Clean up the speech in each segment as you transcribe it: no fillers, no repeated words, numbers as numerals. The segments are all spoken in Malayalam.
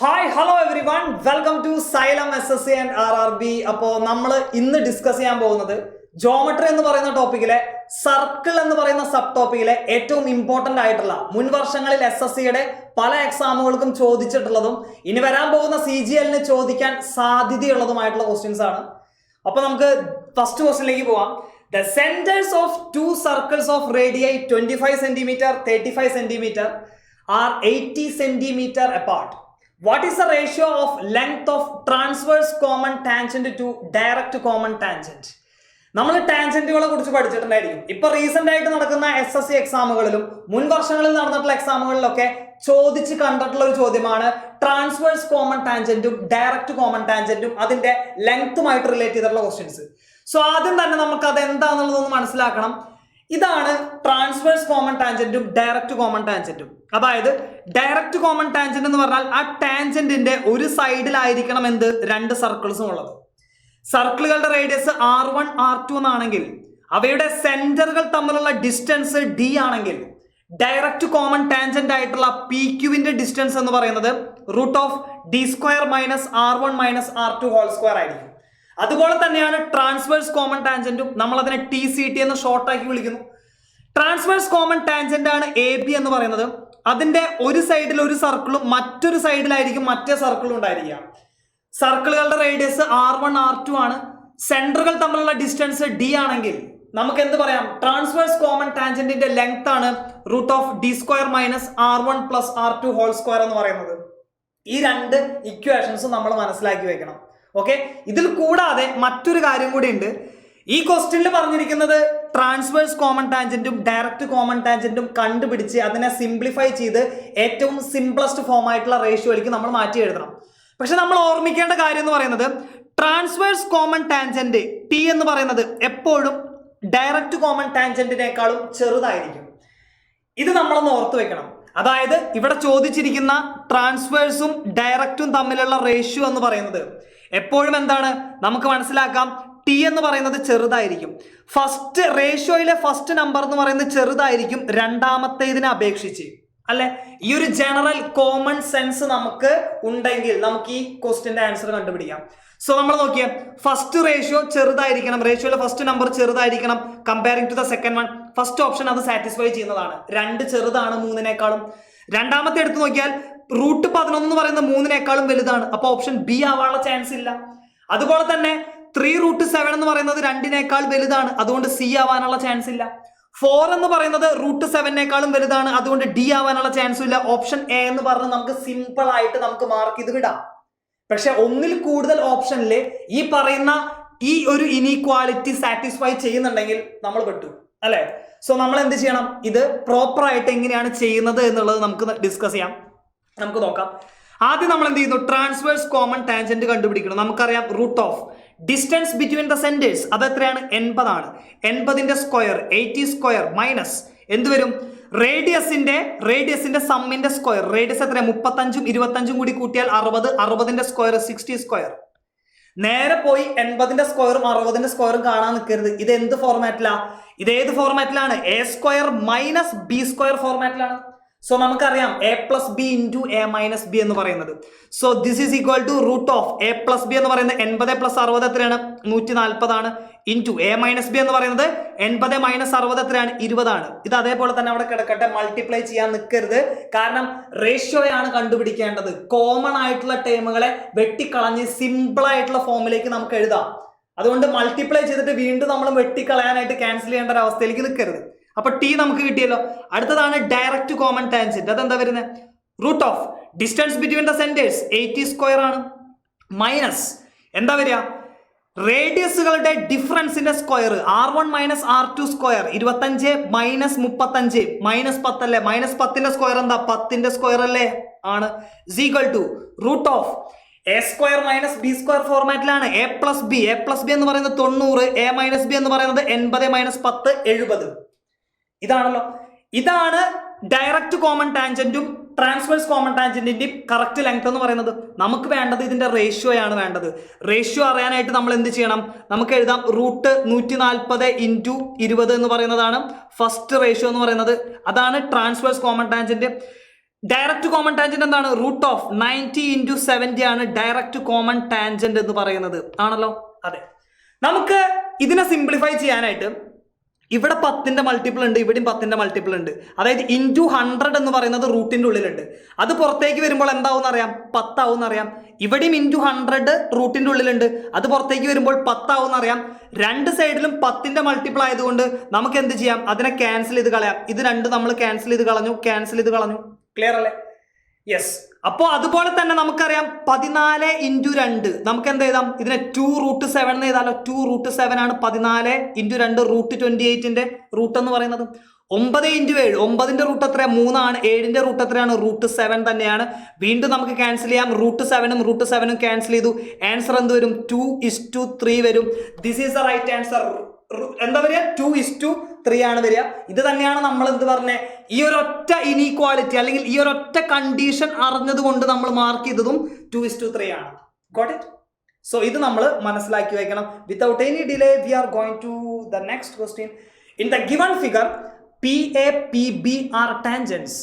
Hi hello everyone welcome to Xylem SSC and RRB. അപ്പോൾ നമ്മൾ ഇന്ന് ഡിസ്കസ് ചെയ്യാൻ പോകുന്നത് ജോമെട്രി എന്ന് പറയുന്ന ടോപ്പിക്കിലെ സർക്കിൾ എന്ന് പറയുന്ന സബ് ടോപ്പിക്കിലെ ഏറ്റവും ഇമ്പോർട്ടന്റ് ആയിട്ടുള്ള മുൻ വർഷങ്ങളിൽ SSCയുടെ പല എക്സാമുകൾക്കും ചോദിച്ചിട്ടുള്ളതും ഇനി വരാൻ പോകുന്ന CGLന് ചോദിക്കാൻ സാധ്യതയുള്ളതുമായിട്ടുള്ള ക്വസ്റ്റ്യൻസ് ആണ്. അപ്പോൾ നമുക്ക് ഫസ്റ്റ് ക്വസ്റ്റ്യനിലേക്ക് പോവാം. The centers of two circles of radii 25 cm, 35 cm are 80 cm apart. What is the ratio of length of transverse common tangent to direct common tangent? നമ്മൾ ടാൻജന്റുകളെ കുറിച്ച് പഠിച്ചിട്ടുണ്ടായിരിക്കും. ഇപ്പൊ റീസെന്റ് ആയിട്ട് നടക്കുന്ന SSC എക്സാമുകളിലും മുൻ വർഷങ്ങളിൽ നടന്നിട്ടുള്ള എക്സാമുകളിലൊക്കെ ചോദിച്ച് കണ്ടിട്ടുള്ള ഒരു ചോദ്യമാണ് ട്രാൻസ്വേഴ്സ് കോമൺ ടാൻജന്റും ഡയറക്റ്റ് കോമൺ ടാൻജന്റും അതിന്റെ ലെങ്ത്തുമായിട്ട് റിലേറ്റ് ചെയ്തിട്ടുള്ള ക്വസ്റ്റ്യൻസ്. സോ ആദ്യം തന്നെ നമുക്ക് അത് എന്താണെന്നുള്ളതൊന്ന് മനസ്സിലാക്കണം. ഇതാണ് ട്രാൻസ്വേഴ്സ് കോമൺ ടാൻജന്റും ഡയറക്റ്റ് കോമൺ ടാൻജന്റും. അതായത് ഡയറക്റ്റ് കോമൺ ടാൻജന്റ് എന്ന് പറഞ്ഞാൽ ആ ടാൻജന്റിന്റെ ഒരു സൈഡിലായിരിക്കണം എന്ത് രണ്ട് സർക്കിൾസും ഉള്ളത്. സർക്കിളുകളുടെ റേഡിയസ് R1 R2 എന്നാണെങ്കിൽ അവയുടെ സെന്ററുകൾ തമ്മിലുള്ള ഡിസ്റ്റൻസ് D ആണെങ്കിൽ ഡയറക്റ്റ് കോമൺ ടാൻജന്റ് ആയിട്ടുള്ള PQവിന്റെ ഡിസ്റ്റൻസ് എന്ന് പറയുന്നത് √D² - R1 - R2 whole square ആയിരിക്കും. അതുപോലെ തന്നെയാണ് ട്രാൻസ്വേഴ്സ് കോമൺ ടാൻജന്റും. നമ്മൾ അതിനെ TCT എന്ന് ഷോർട്ട് ആക്കി വിളിക്കുന്നു. ട്രാൻസ്വേഴ്സ് കോമൺ ടാൻജന്റ് ആണ് AB എന്ന് പറയുന്നത്. അതിന്റെ ഒരു സൈഡിൽ ഒരു സർക്കിളും മറ്റൊരു സൈഡിലായിരിക്കും മറ്റേ സർക്കിളും ഉണ്ടായിരിക്കുക. സർക്കിളുകളുടെ റേഡിയസ് R1 R2 ആണ്. സെന്ററുകൾ തമ്മിലുള്ള ഡിസ്റ്റൻസ് D ആണെങ്കിൽ നമുക്ക് എന്ത് പറയാം? ട്രാൻസ്വേഴ്സ് കോമൺ ടാൻജന്റിന്റെ ലെങ്ത് ആണ് √D² - R1 + R2 whole square എന്ന് പറയുന്നത്. ഈ രണ്ട് ഇക്വേഷൻസും നമ്മൾ മനസ്സിലാക്കി വെക്കണം. ഓക്കെ, ഇതിൽ കൂടാതെ മറ്റൊരു കാര്യം കൂടി ഉണ്ട്. ഈ ക്വസ്റ്റ്യനിൽ പറഞ്ഞിരിക്കുന്നത് ട്രാൻസ്വേഴ്സ് കോമൺ ടാൻജന്റും ഡയറക്റ്റ് കോമൺ ടാൻജന്റും കണ്ടുപിടിച്ച് അതിനെ സിംപ്ലിഫൈ ചെയ്ത് ഏറ്റവും സിംപ്ലസ്റ്റ് ഫോം ആയിട്ടുള്ള റേഷ്യോയിലേക്ക് നമ്മൾ മാറ്റി എഴുതണം. പക്ഷെ നമ്മൾ ഓർമ്മിക്കേണ്ട കാര്യം എന്ന് പറയുന്നത് ട്രാൻസ്വേഴ്സ് കോമൺ ടാൻജന്റ് T എന്ന് പറയുന്നത് എപ്പോഴും ഡയറക്റ്റ് കോമൺ ടാൻജന്റിനേക്കാളും ചെറുതായിരിക്കും. ഇത് നമ്മളൊന്ന് ഓർത്ത് വെക്കണം. അതായത് ഇവിടെ ചോദിച്ചിരിക്കുന്ന ട്രാൻസ്വേഴ്സും ഡയറക്റ്റും തമ്മിലുള്ള റേഷ്യോ എന്ന് പറയുന്നത് എപ്പോഴും എന്താണ് നമുക്ക് മനസ്സിലാക്കാം. T എന്ന് പറയുന്നത് ചെറുതായിരിക്കും. ഫസ്റ്റ് റേഷ്യോയിലെ ഫസ്റ്റ് നമ്പർ എന്ന് പറയുന്നത് ചെറുതായിരിക്കും രണ്ടാമത്തേതിനെ അപേക്ഷിച്ച്, അല്ലെ? ഈ ഒരു ജനറൽ കോമൺ സെൻസ് നമുക്ക് ഉണ്ടെങ്കിൽ നമുക്ക് ഈ ക്വസ്റ്റ്യന്റെ ആൻസർ കണ്ടുപിടിക്കാം. സോ നമ്മൾ നോക്കിയാൽ ഫസ്റ്റ് റേഷ്യോ ചെറുതായിരിക്കണം, റേഷ്യോയിലെ ഫസ്റ്റ് നമ്പർ ചെറുതായിരിക്കണം comparing to the second one. First option അത് സാറ്റിസ്ഫൈ ചെയ്യുന്നതാണ്. 2 ചെറുതാണ് 3നേക്കാളും. രണ്ടാമത്തെ എടുത്ത് നോക്കിയാൽ √11 എന്ന് പറയുന്നത് 3നേക്കാളും വലുതാണ്. അപ്പൊ ഓപ്ഷൻ B ആവാനുള്ള ചാൻസ് ഇല്ല. അതുപോലെ തന്നെ 3√7 എന്ന് പറയുന്നത് 2നേക്കാൾ വലുതാണ്, അതുകൊണ്ട് C ആവാനുള്ള ചാൻസ് ഇല്ല. 4 എന്ന് പറയുന്നത് √7നേക്കാളും വലുതാണ്, അതുകൊണ്ട് D ആവാനുള്ള ചാൻസും ഇല്ല. ഓപ്ഷൻ A എന്ന് പറഞ്ഞ് നമുക്ക് സിമ്പിൾ ആയിട്ട് നമുക്ക് മാർക്ക് ചെയ്ത് വിടാം. പക്ഷെ ഒന്നിൽ കൂടുതൽ ഓപ്ഷനിൽ ഈ പറയുന്ന ഈ ഒരു ഇനീക്വാളിറ്റി സാറ്റിസ്ഫൈ ചെയ്യുന്നുണ്ടെങ്കിൽ നമ്മൾ പെട്ടു, അല്ലെ? സോ നമ്മൾ എന്ത് ചെയ്യണം? ഇത് പ്രോപ്പർ ആയിട്ട് എങ്ങനെയാണ് ചെയ്യുന്നത് എന്നുള്ളത് നമുക്ക് ഡിസ്കസ് ചെയ്യാം. നമുക്ക് നോക്കാം. ആദ്യം നമ്മൾ എന്ത് ചെയ്യുന്നു? ട്രാൻസ്വേഴ്സ് കോമൺ ടാൻജന്റ് കണ്ടുപിടിക്കണം. നമുക്കറിയാം ഡിസ്റ്റൻസ് ബിറ്റ്വീൻ ദ സെന്റേഴ്സ് അത് എത്രയാണ്? 80 ആണ്. 80ന്റെ സ്ക്വയർ 80² മൈനസ് എന്ത് വരും? റേഡിയസിന്റെ സമ്മിന്റെ സ്ക്വയർ. റേഡിയസ് എത്ര? 35ഉം 25ഉം കൂടി കൂട്ടിയാൽ 60. 60ന്റെ സ്ക്വയർ 60². നേരെ പോയി 80ന്റെ സ്ക്വയറും 60ന്റെ സ്ക്വയറും കാണാൻ നിൽക്കരുത്. ഇത് എന്ത് ഫോർമാറ്റിലാ? ഇത് ഏത് ഫോർമാറ്റിലാണ്? A² - B² ഫോർമാറ്റിലാണ്. സോ നമുക്കറിയാം A + B × A - B എന്ന് പറയുന്നത്. So this is equal to √A + B എന്ന് പറയുന്നത് 80 + 60 എത്രയാണ്? 140 ആണ്. ഇൻറ്റു A - B എന്ന് പറയുന്നത് 80 - 60 എത്രയാണ്? 20 ആണ്. ഇത് അതേപോലെ തന്നെ അവിടെ കിടക്കട്ടെ, മൾട്ടിപ്ലൈ ചെയ്യാൻ നിൽക്കരുത്. കാരണം റേഷ്യോയാണ് കണ്ടുപിടിക്കേണ്ടത്. കോമൺ ആയിട്ടുള്ള ടേമുകളെ വെട്ടിക്കളഞ്ഞ് സിമ്പിൾ ആയിട്ടുള്ള ഫോമിലേക്ക് നമുക്ക് എഴുതാം. അതുകൊണ്ട് മൾട്ടിപ്ലൈ ചെയ്തിട്ട് വീണ്ടും നമ്മൾ വെട്ടിക്കളയാനായിട്ട് ക്യാൻസൽ ചെയ്യേണ്ട ഒരു അവസ്ഥയിലേക്ക് നിൽക്കരുത്. അപ്പൊ T നമുക്ക് കിട്ടിയല്ലോ. അടുത്തതാണ് ഡയറക്റ്റ് കോമൺ ടാൻജന്റ്. അതെന്താ വരുന്നത്? ഡിസ്റ്റൻസ് ബിറ്റ്വീൻ ദ സെന്റേഴ്സ് 80² ആണ്. മൈനസ് എന്താ വരിക? റേഡിയസുകളുടെ ഡിഫറൻസിന്റെ സ്ക്വയർ R1 - R2 സ്ക്വയർ 25 - 35 -10 അല്ലേ? -10ന്റെ സ്ക്വയർ എന്താ? 10ന്റെ സ്ക്വയർ അല്ലേ? ആണ്. is equal to A² - B² ഫോർമാറ്റിലാണ്. A + B എന്ന് പറയുന്നത് 90, A - B എന്ന് പറയുന്നത് 80 - 10 70. ഇതാണല്ലോ. ഇതാണ് ഡയറക്റ്റ് കോമൺ ടാൻജന്റും ട്രാൻസ്വേഴ്സ് കോമൺ ടാൻജന്റിന്റെയും കറക്റ്റ് ലെങ്ത് എന്ന് പറയുന്നത്. നമുക്ക് വേണ്ടത് ഇതിന്റെ റേഷ്യോയാണ് വേണ്ടത്. റേഷ്യോ അറിയാനായിട്ട് നമ്മൾ എന്ത് ചെയ്യണം? നമുക്ക് എഴുതാം √140 × 20 എന്ന് പറയുന്നതാണ് ഫസ്റ്റ് റേഷ്യോ എന്ന് പറയുന്നത്. അതാണ് transverse common tangent. Direct common tangent എന്താണ്? റൂട്ട് ഓഫ് 90 × 70 ആണ് ഡയറക്റ്റ് കോമൺ ടാൻജന്റ് എന്ന് പറയുന്നത്. ആണല്ലോ? അതെ. നമുക്ക് ഇതിനെ സിംപ്ലിഫൈ ചെയ്യാനായിട്ട് ഇവിടെ 10ന്റെ മൾട്ടിപ്പിൾ ഉണ്ട്, ഇവിടെയും 10ന്റെ മൾട്ടിപ്പിൾ ഉണ്ട്. അതായത് ഇൻറ്റു 100 എന്ന് പറയുന്നത് റൂട്ടിന്റെ ഉള്ളിലുണ്ട്. അത് പുറത്തേക്ക് വരുമ്പോൾ എന്താവും അറിയാം? 10 ആവും അറിയാം. ഇവിടെയും ഇൻറ്റു 100 റൂട്ടിന്റെ ഉള്ളിലുണ്ട്. അത് പുറത്തേക്ക് വരുമ്പോൾ 10 ആവും അറിയാം. രണ്ട് സൈഡിലും 10ന്റെ മൾട്ടിപ്പിൾ ആയതുകൊണ്ട് നമുക്ക് എന്ത് ചെയ്യാം? അതിനെ ക്യാൻസൽ ചെയ്ത് കളയാം. ഇത് രണ്ട് നമ്മൾ ക്യാൻസൽ ചെയ്ത് കളഞ്ഞു. ക്ലിയർ അല്ലേ? യെസ്. അപ്പോൾ അതുപോലെ തന്നെ നമുക്കറിയാം 14 × 2 നമുക്ക് എന്ത് എഴുതാം? ഇതിനെ 2√7 എന്ന് എഴുതാലോ. 2√7 ആണ് 14 × 2 √28ന്റെ റൂട്ട് എന്ന് പറയുന്നത്. 9 × 7 9ന്റെ റൂട്ട് എത്രയാണ്? 3 ആണ്. 7ന്റെ റൂട്ട് എത്രയാണ്? √7 തന്നെയാണ്. വീണ്ടും നമുക്ക് ക്യാൻസൽ ചെയ്യാം. √7 ക്യാൻസൽ ചെയ്തു. ആൻസർ എന്ത് വരും? 2:3 വരും. This is the right answer. എന്താ വരിക? 2:3 ആണ് വരിക. ഇത് തന്നെയാണ് നമ്മൾ എന്ത് പറഞ്ഞേ, ഈ ഒരൊറ്റ ഇനീക്വാളിറ്റി അല്ലെങ്കിൽ ഈ ഒരൊറ്റ കണ്ടീഷൻ അറിഞ്ഞത് കൊണ്ട് നമ്മൾ മാർക്ക് ചെയ്തതും 2:3 ആണ്. Got it? സോ ഇത് നമ്മൾ മനസ്സിലാക്കി വയ്ക്കണം. Without any delay we are going to the next question. In the given figure PA PB are tangents.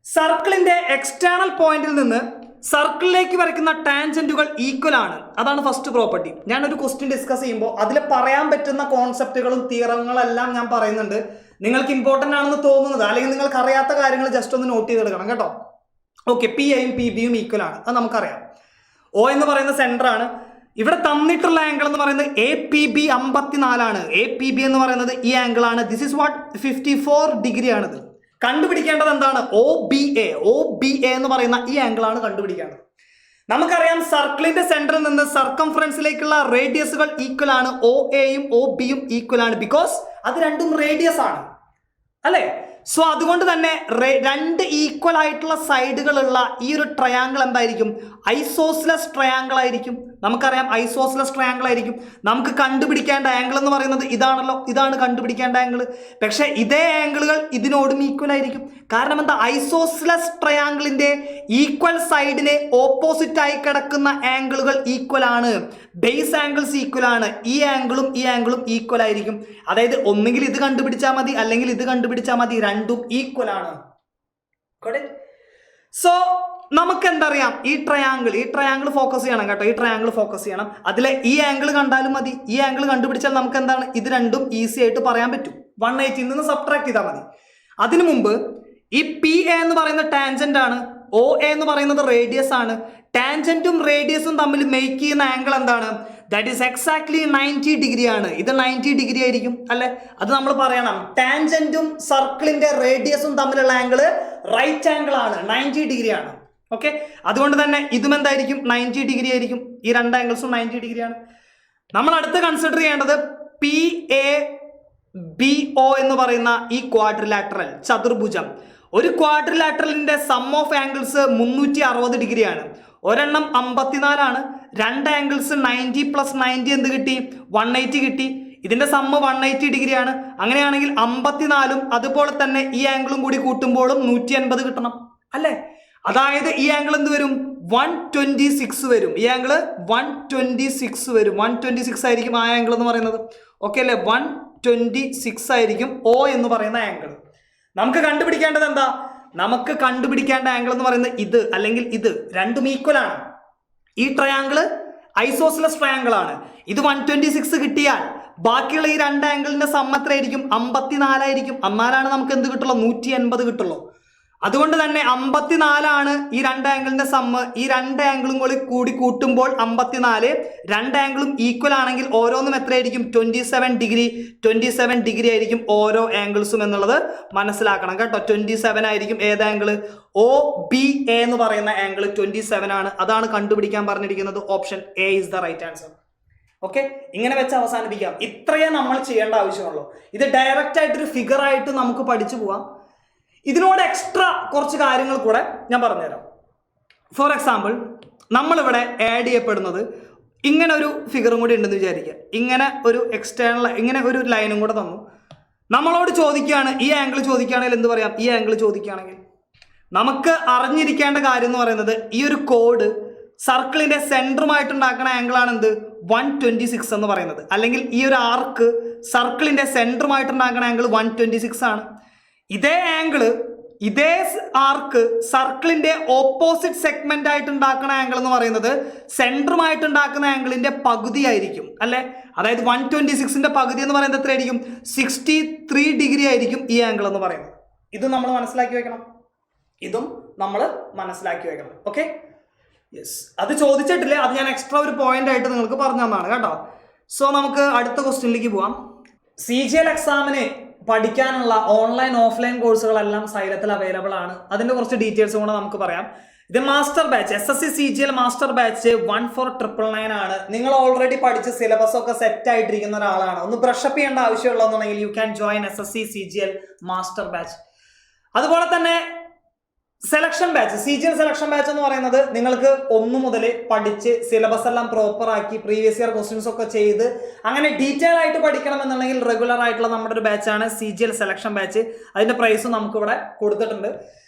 സർക്കിളിന്റെ എക്സ്റ്റേണൽ പോയിന്റിൽ നിന്ന് സർക്കിളിലേക്ക് വരയ്ക്കുന്ന ടാൻജന്റുകൾ ഈക്വൽ ആണ്. അതാണ് ഫസ്റ്റ് പ്രോപ്പർട്ടി. ഞാനൊരു ക്വസ്റ്റ്യൻ ഡിസ്കസ് ചെയ്യുമ്പോൾ അതിൽ പറയാൻ പറ്റുന്ന കോൺസെപ്റ്റുകളും തിയറങ്ങളെല്ലാം ഞാൻ പറയുന്നുണ്ട്. നിങ്ങൾക്ക് ഇമ്പോർട്ടൻ്റ് ആണെന്ന് തോന്നുന്നത് അല്ലെങ്കിൽ നിങ്ങൾക്ക് അറിയാത്ത കാര്യങ്ങൾ ജസ്റ്റ് ഒന്ന് നോട്ട് ചെയ്തെടുക്കണം കേട്ടോ. ഓക്കെ, PAയും PBയും ഈക്വൽ ആണ്, അത് നമുക്കറിയാം. O എന്ന് പറയുന്ന സെന്റർ ആണ്. ഇവിടെ തന്നിട്ടുള്ള ആംഗിൾ എന്ന് പറയുന്നത് APB 54 ആണ്. APB എന്ന് പറയുന്നത് ഈ ആംഗിൾ ആണ്. ദിസ് ഇസ് വാട്ട് 54 ഡിഗ്രി ആണിത്. കണ്ടുപിടിക്കേണ്ടത് എന്താണ്? OBA എന്ന് പറയുന്ന ഈ ആംഗിൾ ആണ് കണ്ടുപിടിക്കേണ്ടത്. നമുക്കറിയാം സർക്കിളിന്റെ സെന്ററിൽ നിന്ന് സർക്കംഫറൻസിലേക്കുള്ള റേഡിയസുകൾ ഈക്വൽ ആണ്. OAയും OBയും ഈക്വൽ ആണ്. ബിക്കോസ് അത് രണ്ടും റേഡിയസ് ആണ്, അല്ലേ? സോ അതുകൊണ്ട് തന്നെ രണ്ട് ഈക്വൽ ആയിട്ടുള്ള സൈഡുകളുള്ള ഈ ഒരു ട്രയാങ്കിൾ എന്തായിരിക്കും? ഐസോസ്ലസ് ട്രയാങ്കിൾ ആയിരിക്കും. നമുക്കറിയാം ഐസോസ്ലസ് ട്രയാങ്കിൾ ആയിരിക്കും. നമുക്ക് കണ്ടുപിടിക്കേണ്ട ആംഗിൾ എന്ന് പറയുന്നത് ഇതാണല്ലോ, ഇതാണ് കണ്ടുപിടിക്കേണ്ട ആംഗിൾ. പക്ഷെ ഇതേ ആംഗിളുകൾ ഇതിനോടും ഈക്വൽ ആയിരിക്കും. കാരണം എന്താ? ഐസോസ്ലസ് ട്രയാങ്കിളിന്റെ ഈക്വൽ സൈഡിനെ ഓപ്പോസിറ്റ് ആയി കിടക്കുന്ന ആംഗിളുകൾ ഈക്വൽ ആണ്. ബേസ് ആംഗിൾസ് ഈക്വൽ ആണ്. ഈ ആംഗിളും ഈക്വൽ ആയിരിക്കും. അതായത് ഒന്നുകിൽ ഇത് കണ്ടുപിടിച്ചാൽ മതി അല്ലെങ്കിൽ ഇത് കണ്ടുപിടിച്ചാൽ മതി, രണ്ടും ഈക്വൽ ആണ്. സോ നമുക്ക് എന്തറിയാം? ഈ ട്രയാങ്കിൾ ഫോക്കസ് ചെയ്യണം കേട്ടോ. ഈ ട്രയാങ്കിൾ ഫോക്കസ് ചെയ്യണം. അതിലെ ഈ ആംഗിൾ കണ്ടാലും മതി. ഈ ആംഗിൾ കണ്ടുപിടിച്ചാൽ നമുക്ക് എന്താണ്? ഇത് രണ്ടും ഈസി ആയിട്ട് പറയാൻ പറ്റും. 180 നിന്ന് സബ്ട്രാക്ട് ചെയ്താൽ മതി. അതിനു മുമ്പ് ഈ PA എന്ന് പറയുന്ന ടാൻജന്റ് ആണ്. OA എന്ന് പറയുന്നത് റേഡിയസ് ആണ്. ടാൻജന്റും റേഡിയസും തമ്മിൽ മേക്ക് ചെയ്യുന്ന ആംഗിൾ എന്താണ്? ദാറ്റ് ഈസ് എക്സാക്ട്ലി 90 ഡിഗ്രി ആണ്. ഇത് 90 ഡിഗ്രി ആയിരിക്കും, അല്ലെ? അത് നമ്മൾ പറയണം. ടാൻജന്റും സർക്കിളിന്റെ റേഡിയസും തമ്മിലുള്ള ആംഗിൾ റൈറ്റ് ആംഗിൾ ആണ്, 90 ഡിഗ്രി ആണ്. ഓക്കെ, അതുകൊണ്ട് തന്നെ ഇതും എന്തായിരിക്കും? 90 ഡിഗ്രി ആയിരിക്കും. ഈ രണ്ട് ആംഗിൾസും 90 ഡിഗ്രിയാണ്. നമ്മൾ അടുത്ത് കൺസിഡർ ചെയ്യേണ്ടത് PABO എന്ന് പറയുന്ന ഈ ക്വാഡ്രിലാറ്ററൽ ചതുർഭുജം. ഒരു ക്വാഡ്രിലാറ്ററലിന്റെ സം ഓഫ് ആംഗിൾസ് 360 ഡിഗ്രിയാണ്. ഒരെണ്ണം 54 ആണ്. രണ്ട് ആംഗിൾസ് 90 + 90 എന്ത് കിട്ടി? 180 കിട്ടി. ഇതിന്റെ സമ്മ് 180 ഡിഗ്രിയാണ്. അങ്ങനെയാണെങ്കിൽ 54ഉം അതുപോലെ തന്നെ ഈ ആംഗിളും കൂടി കൂട്ടുമ്പോഴും 180 കിട്ടണം, അല്ലേ? അതായത് ഈ ആംഗിൾ എന്ത് വരും? 126 വരും. ഈ ആംഗിൾ 126 വരും. 126 ആയിരിക്കും ആ ആംഗിൾ എന്ന് പറയുന്നത്. ഓക്കെ അല്ലേ? 126 ആയിരിക്കും O എന്ന് പറയുന്ന ആംഗിൾ. നമുക്ക് കണ്ടുപിടിക്കേണ്ടത് എന്താ? നമുക്ക് കണ്ടുപിടിക്കേണ്ട ആംഗിൾ എന്ന് പറയുന്നത് ഇത് അല്ലെങ്കിൽ ഇത് രണ്ടും ഈക്വൽ ആണ്. ഈ ട്രയാങ്കിൾ ഐസോസ്ലസ് ട്രയാങ്കിൾ ആണ്. ഇത് 126 കിട്ടിയാൽ ബാക്കിയുള്ള ഈ രണ്ട് ആംഗിളിന്റെ സമ്മ എത്രയായിരിക്കും? 54 ആയിരിക്കും. എന്നാലാണ് നമുക്ക് എന്ത് കിട്ടുള്ളൂ? 180 കിട്ടുള്ളൂ. അതുകൊണ്ട് തന്നെ 54 ആണ് ഈ രണ്ട് ആംഗിളിന്റെ സമ്മ്. ഈ രണ്ട് ആംഗിളും കൂടി കൂട്ടുമ്പോൾ 54. രണ്ട് ആംഗിളും ഈക്വൽ ആണെങ്കിൽ ഓരോന്നും എത്രയായിരിക്കും? 27 ഡിഗ്രി ആയിരിക്കും ഓരോ ആംഗിൾസും എന്നുള്ളത് മനസ്സിലാക്കണം കേട്ടോ. 27 ആയിരിക്കും ഏത് ആംഗിൾ? OBA എന്ന് പറയുന്ന ആംഗിൾ 27 ആണ്. അതാണ് കണ്ടുപിടിക്കാൻ പറഞ്ഞിരിക്കുന്നത്. Option A is the right answer. Okay, ഇങ്ങനെ വെച്ച് അവസാനിപ്പിക്കാം. ഇത്രയേ നമ്മൾ ചെയ്യേണ്ട ആവശ്യമുള്ളൂ. ഇത് ഡയറക്റ്റ് ആയിട്ടൊരു ഫിഗർ ആയിട്ട് നമുക്ക് പഠിച്ചു പോവാം. ഇതിനോട് എക്സ്ട്രാ കുറച്ച് കാര്യങ്ങൾ കൂടെ ഞാൻ പറഞ്ഞുതരാം. ഫോർ എക്സാമ്പിൾ, നമ്മളിവിടെ ആഡ് ചെയ്യപ്പെടുന്നത് ഇങ്ങനെ ഒരു ഫിഗറും കൂടി ഉണ്ടെന്ന് വിചാരിക്കുക. ഇങ്ങനെ ഒരു എക്സ്റ്റേണൽ ഇങ്ങനെ ഒരു ലൈനും കൂടെ തന്നു. നമ്മളോട് ചോദിക്കുകയാണ്, ഈ ആംഗിൾ ചോദിക്കുകയാണെങ്കിൽ എന്ത് പറയാം? ഈ ആംഗിൾ ചോദിക്കുകയാണെങ്കിൽ നമുക്ക് അറിഞ്ഞിരിക്കേണ്ട കാര്യം എന്ന് പറയുന്നത് ഈ ഒരു കോഡ് സർക്കിളിന്റെ സെന്ററുമായിട്ട് ഉണ്ടാക്കുന്ന ആംഗിൾ ആണ് എന്ത്? 126 എന്ന് പറയുന്നത്. അല്ലെങ്കിൽ ഈ ഒരു ആർക്ക് സർക്കിളിന്റെ സെന്ററുമായിട്ട് ഉണ്ടാക്കുന്ന ആംഗിൾ 126 ആണ്. ഇതേ ആംഗിള് ഇതേ ആർക്ക് സർക്കിളിന്റെ ഓപ്പോസിറ്റ് സെഗ്മെന്റ് ആയിട്ട് ഉണ്ടാക്കുന്ന ആംഗിൾ എന്ന് പറയുന്നത് സെന്ററുമായിട്ട് ഉണ്ടാക്കുന്ന ആംഗിളിന്റെ പകുതി ആയിരിക്കും അല്ലെ. അതായത് 126ന്റെ പകുതി എന്ന് പറയുന്നത് എത്രയായിരിക്കും? 63 ഡിഗ്രി ആയിരിക്കും ഈ ആംഗിൾ എന്ന് പറയുന്നത്. ഇത് നമ്മൾ മനസ്സിലാക്കി വെക്കണം, ഇതും നമ്മൾ മനസ്സിലാക്കി വെക്കണം. Okay, yes. അത് ചോദിച്ചിട്ടില്ല, അത് ഞാൻ എക്സ്ട്രാ ഒരു പോയിന്റ് ആയിട്ട് നിങ്ങൾക്ക് പറഞ്ഞു തന്നാണ് കേട്ടോ. സോ നമുക്ക് അടുത്ത ക്വസ്റ്റ്യനിലേക്ക് പോവാം. CGL എക്സാമിന് പഠിക്കാനുള്ള ഓൺലൈൻ ഓഫ്ലൈൻ കോഴ്സുകളെല്ലാം സൈലത്തിൽ അവൈലബിൾ ആണ്. അതിന്റെ കുറച്ച് ഡീറ്റെയിൽസും കൂടെ നമുക്ക് പറയാം. ഇത് master batch SSC CGL master batch 14999 ആണ്. നിങ്ങൾ ഓൾറെഡി പഠിച്ച് സിലബസ് ഒക്കെ സെറ്റ് ആയിട്ടിരിക്കുന്ന ഒരാളാണ്, ഒന്ന് ബ്രഷപ്പ് ചെയ്യേണ്ട ആവശ്യമുള്ളതെന്നുണ്ടെങ്കിൽ you can join SSC CGL master batch. അതുപോലെ തന്നെ selection batch, CGL selection batch എന്ന് പറയുന്നത് നിങ്ങൾക്ക് 1 മുതൽ പഠിച്ച് സിലബസ് എല്ലാം പ്രോപ്പർ ആക്കി പ്രീവിയസ് ഇയർ ക്വസ്റ്റ്യൻസ് ഒക്കെ ചെയ്ത് അങ്ങനെ ഡീറ്റെയിൽ ആയിട്ട് പഠിക്കണം എന്നുണ്ടെങ്കിൽ റെഗുലർ ആയിട്ടുള്ള നമ്മുടെ ഒരു ബാച്ചാണ് CGL സെലക്ഷൻ ബാച്ച്. അതിന്റെ പ്രൈസും നമുക്ക് ഇവിടെ കൊടുത്തിട്ടുണ്ട്.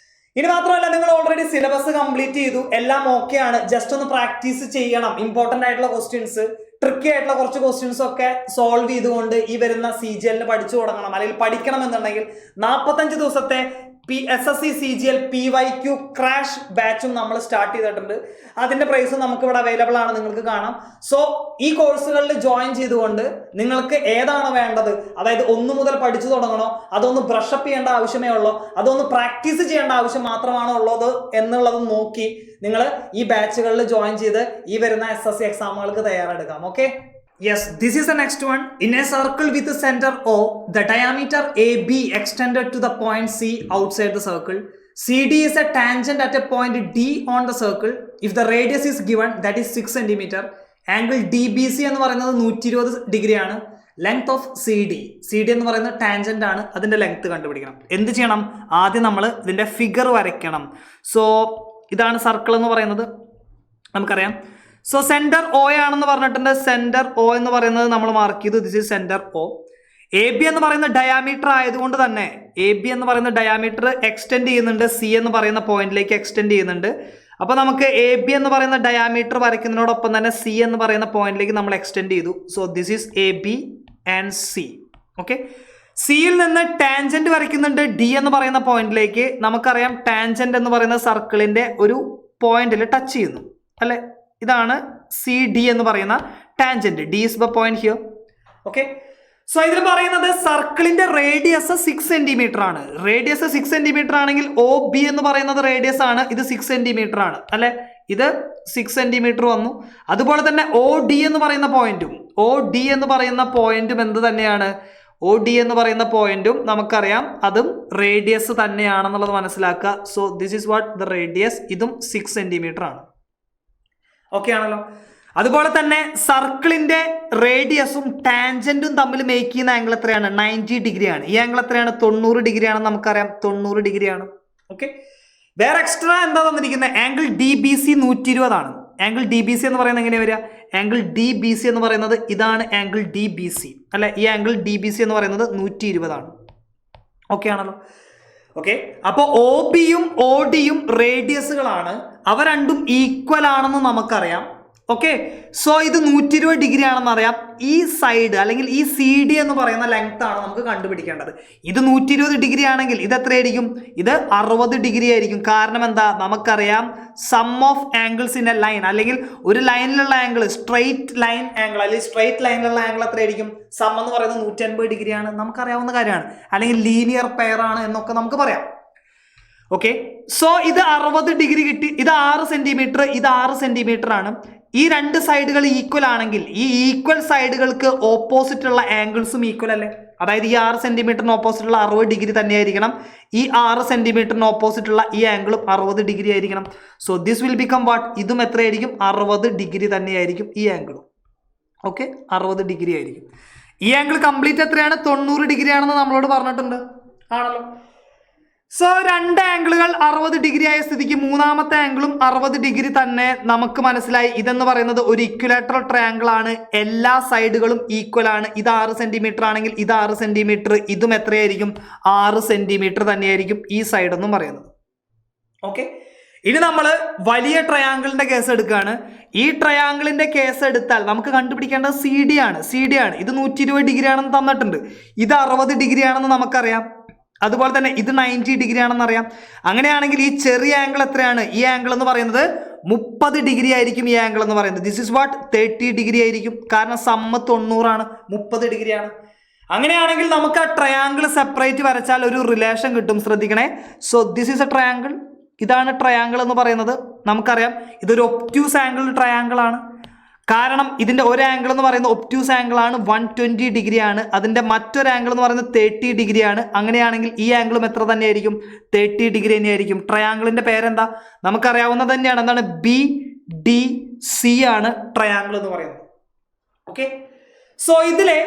ഇനി മാത്രമല്ല, നിങ്ങൾ ഓൾറെഡി സിലബസ് കംപ്ലീറ്റ് ചെയ്തു, എല്ലാം ഓക്കെ ആണ്, ജസ്റ്റ് ഒന്ന് പ്രാക്ടീസ് ചെയ്യണം. ഇമ്പോർട്ടന്റ് ആയിട്ടുള്ള ക്വസ്റ്റ്യൻസ്, ട്രിക്കി ആയിട്ടുള്ള കുറച്ച് ക്വസ്റ്റ്യൻസ് ഒക്കെ സോൾവ് ചെയ്തുകൊണ്ട് ഈ വരുന്ന CGLന് പഠിച്ചു തുടങ്ങണം. അല്ലെങ്കിൽ പഠിക്കണം എന്നുണ്ടെങ്കിൽ 45 ദിവസത്തെ SSC CGL PYQ ക്രാഷ് ബാച്ചും നമ്മൾ സ്റ്റാർട്ട് ചെയ്തിട്ടുണ്ട്. അതിന്റെ പ്രൈസും നമുക്ക് ഇവിടെ അവൈലബിൾ ആണ്, നിങ്ങൾക്ക് കാണാം. സോ ഈ കോഴ്സുകളിൽ ജോയിൻ ചെയ്തുകൊണ്ട് നിങ്ങൾക്ക് ഏതാണ് വേണ്ടത്, അതായത് 1 മുതൽ പഠിച്ചു തുടങ്ങണോ, അതൊന്ന് ബ്രഷപ്പ് ചെയ്യേണ്ട ആവശ്യമേ ഉള്ളൂ, അതൊന്ന് പ്രാക്ടീസ് ചെയ്യേണ്ട ആവശ്യം മാത്രമാണോ ഉള്ളത് എന്നുള്ളത് നോക്കി നിങ്ങൾ ഈ ബാച്ചുകളിൽ ജോയിൻ ചെയ്ത് ഈ വരുന്ന SSC എക്സാമുകൾക്ക് തയ്യാറെടുക്കാം. Okay, yes, this is the next one. In a circle with the center O, the diameter AB extended to the point C outside the circle. CD is a tangent at a point D on the circle. If the radius is given, that is 6 cm. Angle DBC എന്ന് പറയുന്നത് 120 ഡിഗ്രി ആണ്. ലെങ്ത് ഓഫ് CD എന്ന് പറയുന്നത് ടാൻജന്റ് ആണ്, അതിന്റെ ലെങ്ത് കണ്ടുപിടിക്കണം. എന്ത് ചെയ്യണം? ആദ്യം നമ്മൾ ഇതിന്റെ ഫിഗർ വരയ്ക്കണം. സോ ഇതാണ് സർക്കിൾ എന്ന് പറയുന്നത്, നമുക്കറിയാം. സോ സെന്റർ O ആണെന്ന് പറഞ്ഞിട്ടുണ്ട്. സെന്റർ O എന്ന് പറയുന്നത് നമ്മൾ മാർക്ക് ചെയ്തു. This is centre O. AB എന്ന് പറയുന്ന ഡയാമീറ്റർ ആയതുകൊണ്ട് തന്നെ AB എന്ന് പറയുന്ന ഡയാമീറ്റർ എക്സ്റ്റെൻഡ് ചെയ്യുന്നുണ്ട്, C എന്ന് പറയുന്ന പോയിന്റിലേക്ക് എക്സ്റ്റെൻഡ് ചെയ്യുന്നുണ്ട്. അപ്പൊ നമുക്ക് AB എന്ന് പറയുന്ന ഡയാമീറ്റർ വരയ്ക്കുന്നതിനോടൊപ്പം തന്നെ C എന്ന് പറയുന്ന പോയിന്റിലേക്ക് നമ്മൾ എക്സ്റ്റെൻഡ് ചെയ്തു. So this is AB and C. Okay, സിയിൽ നിന്ന് ടാൻജന്റ് വരയ്ക്കുന്നുണ്ട് D എന്ന് പറയുന്ന പോയിന്റിലേക്ക്. നമുക്കറിയാം ടാൻജന്റ് എന്ന് പറയുന്ന സർക്കിളിന്റെ ഒരു പോയിന്റിൽ ടച്ച് ചെയ്യുന്നു അല്ലെ. ഇതാണ് CD എന്ന് പറയുന്ന tangent. D is the point here. Okay, so ഇതിൽ പറയുന്നത് സർക്കിളിന്റെ റേഡിയസ് 6 സെന്റിമീറ്റർ ആണ്. റേഡിയസ് 6 സെന്റിമീറ്റർ ആണെങ്കിൽ OB എന്ന് പറയുന്നത് റേഡിയസ് ആണ്, ഇത് 6 സെന്റിമീറ്റർ ആണ് അല്ലെ. ഇത് 6 സെന്റിമീറ്റർ വന്നു. അതുപോലെ തന്നെ OD എന്ന് പറയുന്ന പോയിന്റും എന്ത് തന്നെയാണ്? OD എന്ന് പറയുന്ന പോയിന്റും നമുക്കറിയാം അതും റേഡിയസ് തന്നെയാണെന്നുള്ളത് മനസ്സിലാക്കുക. So this is what the radius. ഇതും 6 സെന്റിമീറ്റർ ആണ്. ഓക്കെ ആണല്ലോ. അതുപോലെ തന്നെ സർക്കിളിന്റെ റേഡിയസും ടാൻജന്റും തമ്മിൽ മേക്ക് ചെയ്യുന്ന ആംഗിൾ എത്രയാണ്? 90 ഡിഗ്രി ആണ്. ഈ ആംഗിൾ എത്രയാണ്? 90 ഡിഗ്രി ആണെന്ന് നമുക്കറിയാം, 90 ഡിഗ്രി ആണ്. ഓക്കെ, വേറെ എക്സ്ട്രാ എന്താ തന്നിരിക്കുന്നത്? ആംഗിൾ DBC 120 ആണ്. ആംഗിൾ DBC എന്ന് പറയുന്നത് എങ്ങനെയാ വരിക? ആംഗിൾ DBC എന്ന് പറയുന്നത് ഇതാണ് ആംഗിൾ DBC അല്ലെ. ഈ ആംഗിൾ DBC എന്ന് പറയുന്നത് 120 ആണ്. ഓക്കെ ആണല്ലോ. ഓക്കെ, അപ്പൊ OBയും ODയും റേഡിയസുകളാണ്, അവ രണ്ടും ഈക്വൽ ആണെന്ന് നമുക്കറിയാം. ഓക്കെ, സോ ഇത് 120 ഡിഗ്രി ആണെന്ന് അറിയാം. ഈ സൈഡ് അല്ലെങ്കിൽ ഈ CD എന്ന് പറയുന്ന ലെങ്ത് ആണ് നമുക്ക് കണ്ടുപിടിക്കേണ്ടത്. ഇത് 120 ഡിഗ്രി ആണെങ്കിൽ ഇത് എത്രയായിരിക്കും? ഇത് 60 ഡിഗ്രി ആയിരിക്കും. കാരണം എന്താ? നമുക്കറിയാം sum of angles in a line, അല്ലെങ്കിൽ ഒരു ലൈനിലുള്ള ആംഗിൾ, സ്ട്രെയിറ്റ് ലൈൻ ആംഗിൾ അല്ലെങ്കിൽ സ്ട്രെയിറ്റ് ലൈനിലുള്ള ആംഗിൾ എത്രയായിരിക്കും? സം എന്ന് പറയുന്നത് 180 ഡിഗ്രി ആണ്, നമുക്കറിയാവുന്ന കാര്യമാണ്. അല്ലെങ്കിൽ ലീനിയർ പെയർ ആണ് എന്നൊക്കെ നമുക്ക് പറയാം. ഓക്കെ, സോ ഇത് 60 ഡിഗ്രി കിട്ടി. ഇത് 6 സെന്റിമീറ്റർ, ഇത് 6 സെന്റിമീറ്റർ ആണ്. ഈ രണ്ട് സൈഡുകൾ ഈക്വൽ ആണെങ്കിൽ ഈ ഈക്വൽ സൈഡുകൾക്ക് ഓപ്പോസിറ്റ് ഉള്ള ആംഗിൾസും ഈക്വൽ അല്ലേ? അതായത് ഈ 6 സെന്റിമീറ്ററിന് ഓപ്പോസിറ്റ് ഉള്ള 60 ഡിഗ്രി തന്നെയായിരിക്കണം. ഈ 6 സെന്റിമീറ്ററിന് ഓപ്പോസിറ്റ് ഉള്ള ഈ ആംഗിളും 60 ഡിഗ്രി ആയിരിക്കണം. So this will become what? ഇതും എത്രയായിരിക്കും? 60 ഡിഗ്രി തന്നെയായിരിക്കും ഈ ആംഗിളും. ഓക്കെ, 60 ഡിഗ്രി ആയിരിക്കും. ഈ ആംഗിൾ കംപ്ലീറ്റ് എത്രയാണ്? 90 ഡിഗ്രി ആണെന്ന് നമ്മളോട് പറഞ്ഞിട്ടുണ്ട് ആണല്ലോ. സോ രണ്ട് ആംഗിളുകൾ 60 ഡിഗ്രി ആയ സ്ഥിതിക്ക് മൂന്നാമത്തെ ആംഗിളും 60 ഡിഗ്രി തന്നെ നമുക്ക് മനസ്സിലായി. ഇതെന്ന് പറയുന്നത് ഒരു ഇക്വലാറ്ററൽ ട്രയാംഗിൾ ആണ്, എല്ലാ സൈഡുകളും ഈക്വൽ ആണ്. ഇത് 6 സെന്റിമീറ്റർ ആണെങ്കിൽ ഇത് 6 സെന്റിമീറ്റർ, ഇതും എത്രയായിരിക്കും? 6 സെന്റിമീറ്റർ തന്നെയായിരിക്കും ഈ സൈഡ് എന്നും പറയുന്നത്. ഓക്കെ, ഇനി നമ്മൾ വലിയ ട്രയാംഗിളിന്റെ കേസ് എടുക്കുകയാണ്. ഈ ട്രയാംഗിളിന്റെ കേസ് എടുത്താൽ നമുക്ക് കണ്ടുപിടിക്കേണ്ടത് CD ആണ്. ഇത് 120 ഡിഗ്രി ആണെന്ന് തന്നിട്ടുണ്ട്, ഇത് 60 ഡിഗ്രി ആണെന്ന് നമുക്കറിയാം. അതുപോലെ തന്നെ ഇത് 90 ഡിഗ്രി ആണെന്ന് അറിയാം. അങ്ങനെയാണെങ്കിൽ ഈ ചെറിയ ആംഗിൾ എത്രയാണ്? ഈ ആംഗിൾ എന്ന് പറയുന്നത് 30 ഡിഗ്രി ആയിരിക്കും. ഈ ആംഗിൾ എന്ന് പറയുന്നത് ദിസ് ഇസ് വാട്ട് 30 ഡിഗ്രി ആയിരിക്കും. കാരണം സമ്മ് 90 ആണ്, 30 ഡിഗ്രിയാണ്. അങ്ങനെയാണെങ്കിൽ നമുക്ക് ആ ട്രയാങ്കിൾ സെപ്പറേറ്റ് വരച്ചാൽ ഒരു റിലേഷൻ കിട്ടും. ശ്രദ്ധിക്കണേ. So this is A triangle. ഇതാണ് ട്രയാങ്കിൾ എന്ന് പറയുന്നത്. നമുക്കറിയാം ഇതൊരു ഒബ്റ്റ്യൂസ് ആംഗിൾ ട്രയാങ്കിൾ ആണ്. കാരണം ഇതിന്റെ ഒരു ആംഗിൾ എന്ന് പറയുന്നത് ഒബ്റ്റ്യൂസ് ആംഗിൾ ആണ്, 120 ഡിഗ്രി ആണ്. അതിന്റെ മറ്റൊരു ആംഗിൾ എന്ന് പറയുന്നത് 30 ഡിഗ്രി ആണ്. അങ്ങനെയാണെങ്കിൽ ഈ ആംഗിളും എത്ര തന്നെയായിരിക്കും? 30 ഡിഗ്രി തന്നെയായിരിക്കും. ട്രയാങ്കിളിന്റെ പേരെന്താ? നമുക്കറിയാവുന്നത് തന്നെയാണ്. എന്താണ്? BDC ആണ് ട്രയാങ്കിൾ എന്ന് പറയുന്നത്. ഓക്കെ. സോ ഇതിലെ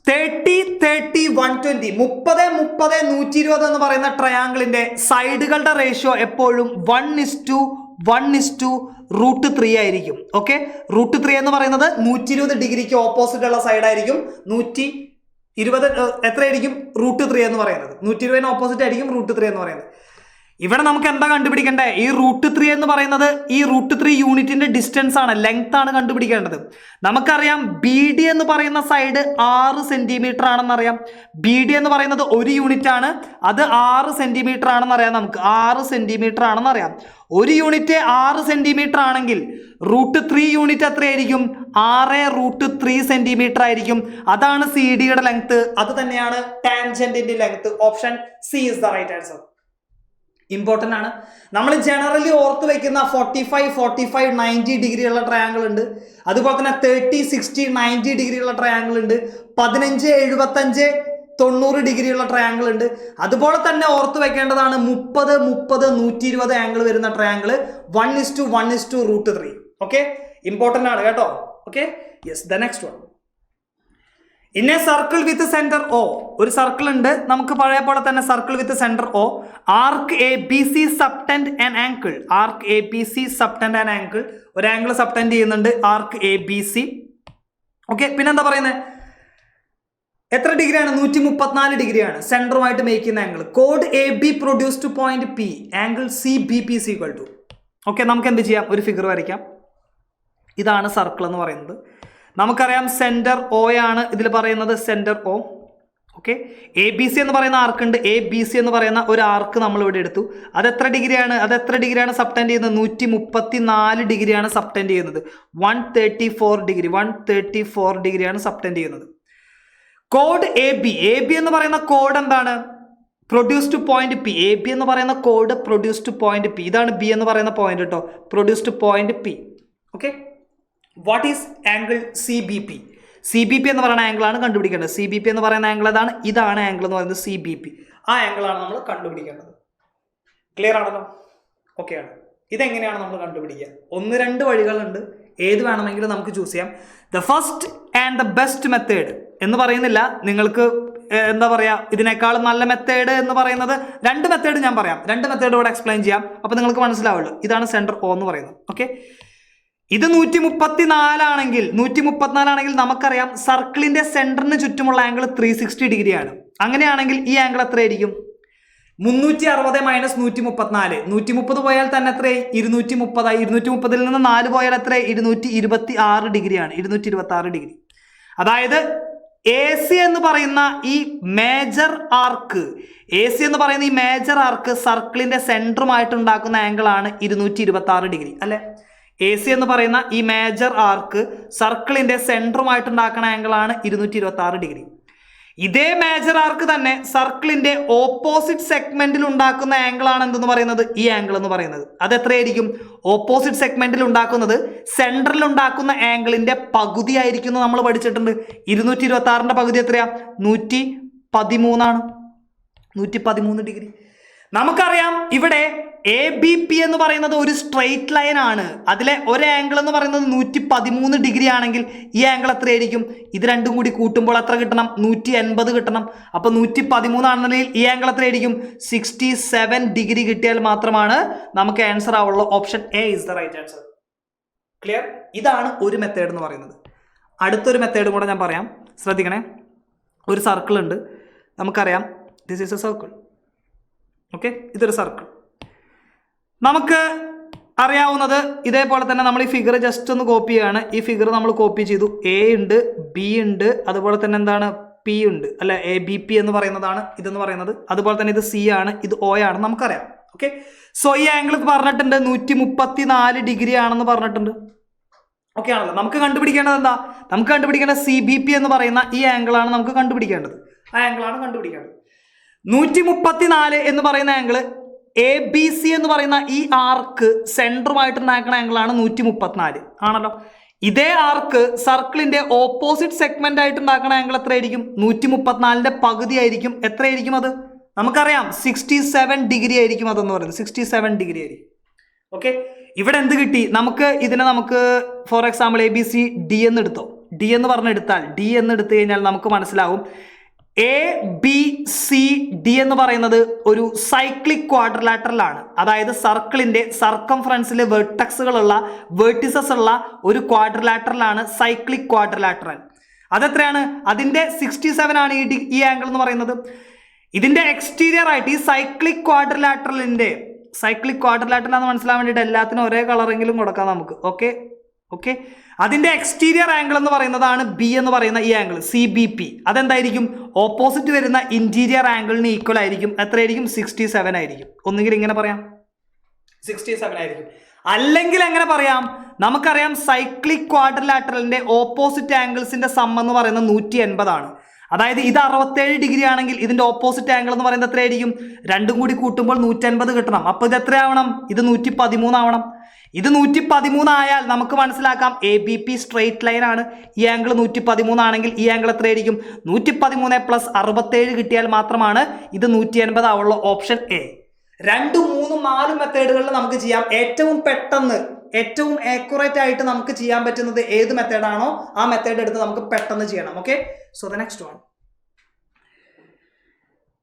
30, 30, 120, 30, 30, 120 എന്ന് പറയുന്ന ട്രയാങ്കിളിന്റെ സൈഡുകളുടെ റേഷ്യോ എപ്പോഴും 1:1:√3 ആയിരിക്കും. ഓക്കെ. √3 എന്ന് പറയുന്നത് 120 ഡിഗ്രിക്ക് ഓപ്പോസിറ്റ് ഉള്ള സൈഡ് ആയിരിക്കും. 120 എത്രയായിരിക്കും? √3 എന്ന് പറയുന്നത് 120 ഓപ്പോസിറ്റ് ആയിരിക്കും √3 എന്ന് പറയുന്നത്. ഇവിടെ നമുക്ക് എന്താ കണ്ടുപിടിക്കേണ്ടത്? ഈ √3 എന്ന് പറയുന്നത് ഈ √3 യൂണിറ്റിന്റെ ഡിസ്റ്റൻസ് ആണ്, ലെങ്ത് ആണ് കണ്ടുപിടിക്കേണ്ടത്. നമുക്കറിയാം BD എന്ന് പറയുന്ന സൈഡ് 6 സെന്റിമീറ്റർ ആണെന്നറിയാം. BD എന്ന് പറയുന്നത് ഒരു യൂണിറ്റ് ആണ്, അത് 6 സെന്റിമീറ്റർ ആണെന്ന് അറിയാം. നമുക്ക് 6 സെന്റിമീറ്റർ ആണെന്ന് അറിയാം. ഒരു യൂണിറ്റ് 6 സെന്റിമീറ്റർ ആണെങ്കിൽ √3 യൂണിറ്റ് എത്രയായിരിക്കും? 6√3 സെന്റിമീറ്റർ ആയിരിക്കും. അതാണ് CD യുടെ ലെങ്ത്. അത് തന്നെയാണ് ടാൻജന്റിന്റെ length. Option C is the right answer. Important ആണ്. നമ്മൾ ജനറലി ഓർത്ത് വയ്ക്കുന്ന 45, 45, 90 ഡിഗ്രി ഉള്ള ട്രയാങ്കിൾ ഉണ്ട്. അതുപോലെ തന്നെ 30, 60, 90 ഡിഗ്രി ഉള്ള ട്രയാങ്കിൾ ഉണ്ട്. 15, 75, 90 ഡിഗ്രി ഉള്ള ട്രയാങ്കിൾ ഉണ്ട്. അതുപോലെ തന്നെ ഓർത്ത് വെക്കേണ്ടതാണ് 30, 30, 120 ആംഗിൾ വരുന്ന ട്രയാങ്കിൾ 1:1:√3. ഓക്കെ. ഇമ്പോർട്ടൻ്റ് ആണ് കേട്ടോ. Okay. Yes. The next one. In a circle with centre O, ഒരു സർക്കിൾ ഉണ്ട് നമുക്ക് പഴയ പോലെ തന്നെ. Circle with centre O, arc ABC subtend an angle. Arc ABC subtend an angle. ഒരു ആംഗിൾ സബ്ടെൻഡ് ചെയ്യുന്നുണ്ട് ആർക്ക് ABC. ഓക്കെ. പിന്നെന്താ പറയുന്നത്? എത്ര ഡിഗ്രിയാണ്? 134 ഡിഗ്രിയാണ് സെന്ററുമായിട്ട് മേക്ക് ചെയ്യുന്ന angle. Code AB produce two point P, angle CBP is equal to. Okay. നമുക്ക് എന്ത് ചെയ്യാം? ഒരു ഫിഗർ വരയ്ക്കാം. ഇതാണ് സർക്കിൾ എന്ന് പറയുന്നത്. നമുക്കറിയാം സെന്റർ O ആണ് ഇതിൽ പറയുന്നത്. Centre O. ഓക്കെ. ABC എന്ന് പറയുന്ന ആർക്ക് ഉണ്ട്. ABC എന്ന് പറയുന്ന ഒരു ആർക്ക് നമ്മൾ ഇവിടെ എടുത്തു. അത് എത്ര ഡിഗ്രിയാണ് സബ്ടെൻഡ് ചെയ്യുന്നത്? 134 ഡിഗ്രിയാണ് സബ്ടെൻഡ് ചെയ്യുന്നത്. 134 ഡിഗ്രിയാണ് സബ്ടെൻഡ് ചെയ്യുന്നത്. കോഡ് AB എന്ന് പറയുന്ന കോഡ് എന്താണ്? Produce two point P. AB എന്ന് പറയുന്ന code produce two point P. ഇതാണ് B എന്ന് പറയുന്ന പോയിന്റ് കേട്ടോ. Produce two point P. Okay. What is angle CBP? CBP എന്ന് പറയുന്ന ആംഗിൾ ആണ് കണ്ടുപിടിക്കേണ്ടത്. CBP എന്ന് പറയുന്ന ആംഗിൾ ഏതാണ്? ഇതാണ് ആംഗിൾ എന്ന് പറയുന്നത് CBP. ആ ആംഗിൾ ആണ് നമ്മൾ കണ്ടുപിടിക്കേണ്ടത്. ക്ലിയർ ആണല്ലോ? ഓക്കെ ആണ്. ഇതെങ്ങനെയാണ് നമ്മൾ കണ്ടുപിടിക്കുക? 1-2 വഴികളുണ്ട്. ഏത് വേണമെങ്കിലും നമുക്ക് ചൂസ് ചെയ്യാം. The first and the best method എന്ന് പറയുന്നില്ല. നിങ്ങൾക്ക് എന്താ പറയുക, ഇതിനേക്കാളും നല്ല മെത്തേഡ് എന്ന് പറയുന്നത് 2 മെത്തേഡ് ഞാൻ പറയാം. 2 മെത്തേഡ് ഇവിടെ എക്സ്പ്ലെയിൻ ചെയ്യാം. അപ്പോൾ നിങ്ങൾക്ക് മനസ്സിലാവുള്ളൂ. ഇതാണ് സെന്റർ O എന്ന് പറയുന്നത്. ഓക്കെ. ഇത് 134 ആണെങ്കിൽ നമുക്കറിയാം സർക്കിളിന്റെ സെന്ററിന് ചുറ്റുമുള്ള ആംഗിൾ 360 ഡിഗ്രിയാണ്. അങ്ങനെയാണെങ്കിൽ ഈ ആംഗിൾ എത്രയായിരിക്കും? 360 മൈനസ് 134. 130 പോയാൽ തന്നെ എത്രയായി? 230. 230 നിന്ന് 4 പോയാൽ എത്രയായി? 226 ഡിഗ്രിയാണ്. 226 ഡിഗ്രി. അതായത് AC എന്ന് പറയുന്ന ഈ മേജർ ആർക്ക് സർക്കിളിന്റെ സെന്ററുമായിട്ട് ഉണ്ടാക്കുന്ന ആംഗിൾ ആണ് 226 ഡിഗ്രി അല്ലെ? AC എന്ന് പറയുന്ന ഈ മേജർ ആർക്ക് സർക്കിളിന്റെ സെന്ററുമായിട്ട് ഉണ്ടാക്കുന്ന ആംഗിൾ ആണ് 226 ഡിഗ്രി. ഇതേ മേജർ ആർക്ക് തന്നെ സർക്കിളിന്റെ ഓപ്പോസിറ്റ് സെഗ്മെന്റിൽ ഉണ്ടാക്കുന്ന ആംഗിൾ ആണ് എന്തെന്ന് പറയുന്നത്? ഈ ആംഗിൾ എന്ന് പറയുന്നത്. അത് എത്രയായിരിക്കും? ഓപ്പോസിറ്റ് സെഗ്മെന്റിൽ ഉണ്ടാക്കുന്നത് സെന്ററിൽ ഉണ്ടാക്കുന്ന ആംഗിളിന്റെ പകുതി ആയിരിക്കും എന്ന് നമ്മൾ പഠിച്ചിട്ടുണ്ട്. 226ന്റെ പകുതി എത്രയാ? 113 ആണ്. 113 ഡിഗ്രി. നമുക്കറിയാം ഇവിടെ ABP എന്ന് പറയുന്നത് ഒരു സ്ട്രെയിറ്റ് ലൈൻ ആണ്. അതിലെ ഒരു ആംഗിൾ എന്ന് പറയുന്നത് 113 ഡിഗ്രി ആണെങ്കിൽ ഈ ആംഗിൾ എത്രയായിരിക്കും? ഇത് രണ്ടും കൂടി കൂട്ടുമ്പോൾ എത്ര കിട്ടണം? 180 കിട്ടണം. അപ്പൊ 113 ആണെന്നുണ്ടെങ്കിൽ ഈ ആംഗിൾ എത്രയായിരിക്കും? 67 ഡിഗ്രി കിട്ടിയാൽ മാത്രമാണ് നമുക്ക് ആൻസർ ആവുള്ളൂ. Option A is the right answer. Clear? ഇതാണ് ഒരു മെത്തേഡ് എന്ന് പറയുന്നത്. അടുത്തൊരു മെത്തേഡ് കൂടെ ഞാൻ പറയാം, ശ്രദ്ധിക്കണേ. ഒരു സർക്കിൾ ഉണ്ട്, നമുക്കറിയാം this is A circle. Okay. ഇതൊരു സർക്കിൾ. നമുക്ക് അറിയാവുന്നത് ഇതേപോലെ തന്നെ നമ്മൾ ഈ ഫിഗർ ജസ്റ്റ് ഒന്ന് കോപ്പി ചെയ്യുകയാണ്. ഈ ഫിഗർ നമ്മൾ കോപ്പി ചെയ്തു. A ഉണ്ട്, B ഉണ്ട്, അതുപോലെ തന്നെ എന്താണ് പി ഉണ്ട് അല്ലെ, ABP എന്ന് പറയുന്നതാണ് ഇതെന്ന് പറയുന്നത്. അതുപോലെ തന്നെ ഇത് C ആണ്, ഇത് O ആണ്, നമുക്കറിയാം. ഓക്കെ, സോ ഈ ആംഗിൾ പറഞ്ഞിട്ടുണ്ട് 134 ഡിഗ്രി ആണെന്ന് പറഞ്ഞിട്ടുണ്ട്. ഓക്കെ ആണല്ലോ. നമുക്ക് കണ്ടുപിടിക്കേണ്ടത് എന്താ? നമുക്ക് കണ്ടുപിടിക്കേണ്ടത് CBP എന്ന് പറയുന്ന ഈ ആംഗിൾ ആണ് നമുക്ക് കണ്ടുപിടിക്കേണ്ടത്. ആ ആംഗിൾ ആണ് കണ്ടുപിടിക്കേണ്ടത്. 134 എന്ന് പറയുന്ന ആംഗിൾ ABC എന്ന് പറയുന്ന ഈ ആർക്ക് സെൻറ്ററുമായിട്ട് ഉണ്ടാക്കുന്ന ആംഗിളാണ് 134 ആണല്ലോ. ഇതേ ആർക്ക് സർക്കിളിന്റെ ഓപ്പോസിറ്റ് സെഗ്മെന്റ് ആയിട്ട് ഉണ്ടാക്കുന്ന ആംഗിൾ എത്രയായിരിക്കും? 134ന്റെ പകുതി ആയിരിക്കും. എത്രയായിരിക്കും അത്? നമുക്കറിയാം 67 ഡിഗ്രി ആയിരിക്കും അതെന്ന് പറയുന്നത്. 67 ഡിഗ്രി ആയിരിക്കും. ഓക്കെ, ഇവിടെ എന്ത് കിട്ടി? നമുക്ക് ഫോർ എക്സാമ്പിൾ ABC D എന്ന് എടുത്തോ. D എന്ന് പറഞ്ഞെടുത്താൽ D എന്ന് എടുത്തു കഴിഞ്ഞാൽ നമുക്ക് മനസ്സിലാവും ABCD എന്ന് പറയുന്നത് ഒരു സൈക്ലിക് ക്വാഡ്രിലാറ്ററൽ ആണ്. അതായത് സർക്കിളിന്റെ സർക്കംഫറൻസിലെ വേർട്ടിസസ് ഉള്ള ഒരു ക്വാഡ്രിലാറ്ററൽ ആണ് സൈക്ലിക് ക്വാഡ്രിലാറ്ററൽ. അതെത്രയാണ്? അതിന്റെ 67 ആണ് ഈ ആംഗിൾ എന്ന് പറയുന്നത്. ഇതിന്റെ എക്സ്റ്റീരിയർ ആയിട്ട് ഈ സൈക്ലിക് ക്വാഡ്രിലാറ്ററൽ എന്ന് മനസ്സിലാൻ വേണ്ടിയിട്ട് എല്ലാത്തിനും ഒരേ കളറെങ്കിലും കൊടുക്കാം നമുക്ക്. ഓക്കെ, അതിന്റെ എക്സ്റ്റീരിയർ ആംഗിൾ എന്ന് പറയുന്നതാണ് B എന്ന് പറയുന്ന ഈ ആംഗിൾ CBP. അതെന്തായിരിക്കും? ഓപ്പോസിറ്റ് വരുന്ന ഇന്റീരിയർ ആംഗിളിന് ഈക്വൽ ആയിരിക്കും. എത്രയായിരിക്കും? 67 ആയിരിക്കും. ഒന്നുകിൽ ഇങ്ങനെ പറയാം 67 ആയിരിക്കും, അല്ലെങ്കിൽ എങ്ങനെ പറയാം? നമുക്കറിയാം സൈക്ലിക് ക്വാഡ്രിലാറ്ററലിന്റെ ഓപ്പോസിറ്റ് ആംഗിൾസിന്റെ സം എന്ന് പറയുന്നത് 180 ആണ്. അതായത് ഇത് 67 ഡിഗ്രി ആണെങ്കിൽ ഇതിന്റെ ഓപ്പോസിറ്റ് ആംഗിൾ എന്ന് പറയുന്നത് എത്രയായിരിക്കും? രണ്ടും കൂടി കൂട്ടുമ്പോൾ 180 കിട്ടണം. അപ്പൊ ഇത് എത്രയാവണം? ഇത് 113 ആവണം. ഇത് 113 ആയാൽ നമുക്ക് മനസ്സിലാക്കാം ABP സ്ട്രെയിറ്റ് ലൈൻ ആണ്. ഈ ആംഗിൾ 113 ആണെങ്കിൽ ഈ ആംഗിൾ എത്രയായിരിക്കും? 113 + 67 കിട്ടിയാൽ മാത്രമാണ് ഇത് 180 ആവുള്ള. Option A. 2, 3, 4 മെത്തേഡുകളിൽ നമുക്ക് ചെയ്യാം. ഏറ്റവും പെട്ടെന്ന് ഏറ്റവും ആക്യുറേറ്റ് ആയിട്ട് നമുക്ക് ചെയ്യാൻ പറ്റുന്നത് ഏത് മെത്തേഡാണോ ആ മെത്തേഡ് എടുത്ത് നമുക്ക് പെട്ടെന്ന് ചെയ്യണം. Okay, so the next one.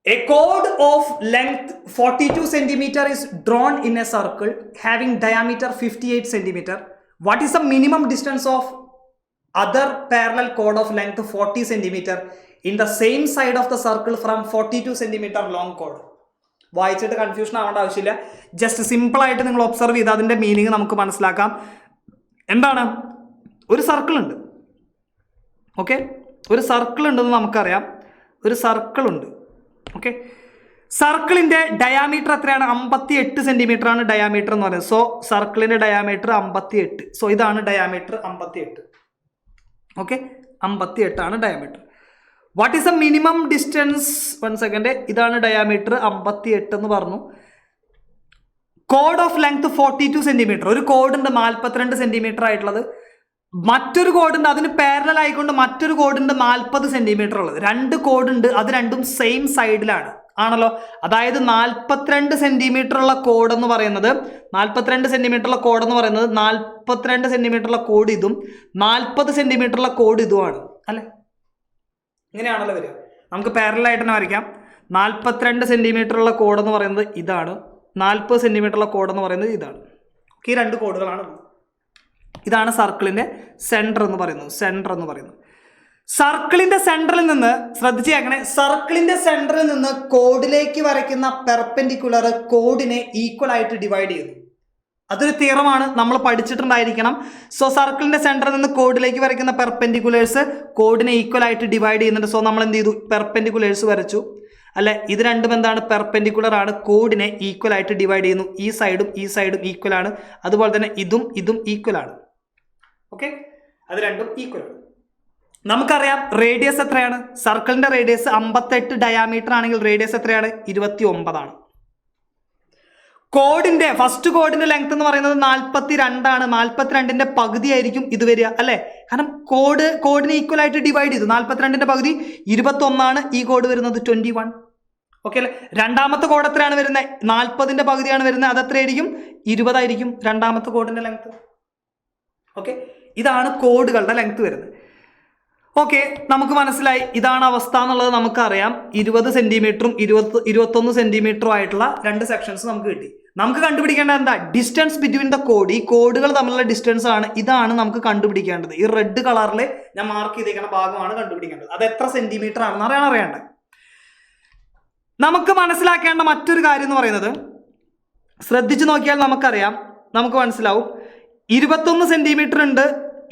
A chord of length 42 cm is drawn in a circle having diameter 58 cm. What is the minimum distance of other parallel chord of length 40 cm in the same side of the circle from 42 cm long chord? വായിച്ചിട്ട് കൺഫ്യൂഷൻ ആവേണ്ട ആവശ്യമില്ല. ജസ്റ്റ് സിമ്പിൾ ആയിട്ട് നിങ്ങൾ ഒബ്സർവ് ചെയ്ത് അതിന്റെ മീനിങ് നമുക്ക് മനസ്സിലാക്കാം. എന്താണ്? ഒരു സർക്കിൾ ഉണ്ട്. ഓക്കെ, ഒരു സർക്കിൾ ഉണ്ടെന്ന് നമുക്കറിയാം. ഒരു സർക്കിൾ ഉണ്ട്. ഓക്കെ, സർക്കിളിന്റെ ഡയാമീറ്റർ എത്രയാണ്? 58 സെന്റിമീറ്റർ ആണ് ഡയാമീറ്റർ എന്ന് പറയുന്നത്. സോ സർക്കിളിന്റെ ഡയാമീറ്റർ 58. സോ ഇതാണ് ഡയാമീറ്റർ 58. ഓക്കെ, 58 ആണ് diameter. What is the minimum distance? 1 second. ഇതാണ് ഡയാമീറ്റർ 58 എന്ന് പറഞ്ഞു. Code of length 42 centimetre. ഒരു കോഡ് ഉണ്ട് 42 സെന്റിമീറ്റർ ആയിട്ടുള്ളത്. മറ്റൊരു കോഡുണ്ട് അതിന് പാരലൽ ആയിക്കൊണ്ട് മറ്റൊരു കോഡുണ്ട് 40 സെന്റിമീറ്റർ ഉള്ളത്. 2 കോഡുണ്ട്, അത് രണ്ടും സെയിം സൈഡിലാണ് ആണല്ലോ. അതായത് 42 സെന്റിമീറ്റർ ഉള്ള കോഡ് എന്ന് പറയുന്നത് 42 സെന്റിമീറ്റർ ഉള്ള കോഡ് എന്ന് പറയുന്നത് 42 സെന്റിമീറ്റർ ഉള്ള കോഡ് ഇതും 40 സെന്റിമീറ്റർ ഉള്ള കോഡ് ഇതുമാണ് അല്ലെ. ഇങ്ങനെയാണല്ലോ വരിക. നമുക്ക് പാരലൽ ആയിട്ട് തന്നെ വരയ്ക്കാം. 42 സെന്റിമീറ്റർ ഉള്ള കോഡ് എന്ന് പറയുന്നത് ഇതാണ്, 40 സെന്റിമീറ്റർ ഉള്ള കോഡ് എന്ന് പറയുന്നത് ഇതാണ്. ഈ 2 കോഡുകളാണ്. ഇതാണ് സർക്കിളിന്റെ സെന്റർ എന്ന് പറയുന്നത്. സർക്കിളിന്റെ സെന്ററിൽ നിന്ന് ശ്രദ്ധിച്ചേക്കണേ, സർക്കിളിന്റെ സെന്ററിൽ നിന്ന് കോഡിലേക്ക് വരയ്ക്കുന്ന പെർപെൻഡിക്കുലർ കോഡിനെ ഈക്വൽ ആയിട്ട് ഡിവൈഡ് ചെയ്യുന്നു. അതൊരു തിയറമാണ്, നമ്മൾ പഠിച്ചിട്ടുണ്ടായിരിക്കണം. സോ സർക്കിളിന്റെ സെന്ററിൽ നിന്ന് കോഡിലേക്ക് വരയ്ക്കുന്ന പെർപെൻഡിക്കുലേഴ്സ് കോഡിനെ ഈക്വൽ ആയിട്ട് ഡിവൈഡ് ചെയ്യുന്നുണ്ട്. സോ നമ്മൾ എന്ത് ചെയ്തു? പെർപെൻഡിക്കുലേഴ്സ് വരച്ചു അല്ലെ. ഇത് രണ്ടും എന്താണ്? പെർപെൻഡിക്കുലർ ആണ്, കോഡിനെ ഈക്വൽ ആയിട്ട് ഡിവൈഡ് ചെയ്യുന്നു. ഈ സൈഡും ഈക്വൽ ആണ്. അതുപോലെ തന്നെ ഇതും ഈക്വൽ ആണ്. ഓക്കെ, അത് രണ്ടും ഈക്വൽ ആണ്. നമുക്കറിയാം റേഡിയസ് എത്രയാണ്? സർക്കിളിന്റെ റേഡിയസ് 58 ഡയാമീറ്റർ ആണെങ്കിൽ റേഡിയസ് എത്രയാണ്? 29 ആണ്. കോഡിന്റെ ഫസ്റ്റ് കോഡിന്റെ ലെങ്ത് എന്ന് പറയുന്നത് 42 ആണ്. 42ന്റെ പകുതി ആയിരിക്കും ഇത് വരിക അല്ലെ. കാരണം കോഡിനെ ഈക്വൽ ആയിട്ട് ഡിവൈഡ് ചെയ്തു. 42ന്റെ പകുതി 21 ആണ്. ഈ കോഡ് വരുന്നത് 21. ഓക്കെ അല്ലെ. രണ്ടാമത്തെ കോഡ് എത്രയാണ് വരുന്നത്? 40ന്റെ പകുതിയാണ് വരുന്നത്. അത് എത്രയായിരിക്കും? 20 ആയിരിക്കും രണ്ടാമത്തെ കോഡിന്റെ ലെങ്ത്. ഓക്കെ, ഇതാണ് കോഡുകളുടെ ലെങ്ത് വരുന്നത്. ഓക്കെ, നമുക്ക് മനസ്സിലായി ഇതാണ് അവസ്ഥ എന്നുള്ളത് നമുക്കറിയാം. 20 സെന്റിമീറ്ററും 21 സെന്റിമീറ്ററും ആയിട്ടുള്ള 2 സെക്ഷൻസ് നമുക്ക് കിട്ടി. നമുക്ക് കണ്ടുപിടിക്കേണ്ടത് എന്താ? Distance between the code. ഈ കോഡുകൾ തമ്മിലുള്ള ഡിസ്റ്റൻസ് ആണ്. ഇതാണ് നമുക്ക് കണ്ടുപിടിക്കേണ്ടത്. ഈ റെഡ് കളറിൽ ഞാൻ മാർക്ക് ചെയ്തേക്കുന്ന ഭാഗമാണ് കണ്ടുപിടിക്കേണ്ടത്. അത് എത്ര സെന്റിമീറ്റർ ആണെന്ന് അറിയേണ്ടത്. നമുക്ക് മനസ്സിലാക്കേണ്ട മറ്റൊരു കാര്യം എന്ന് പറയുന്നത്, ശ്രദ്ധിച്ചു നോക്കിയാൽ നമുക്കറിയാം, നമുക്ക് മനസ്സിലാവും 21 സെന്റിമീറ്റർ ഉണ്ട്,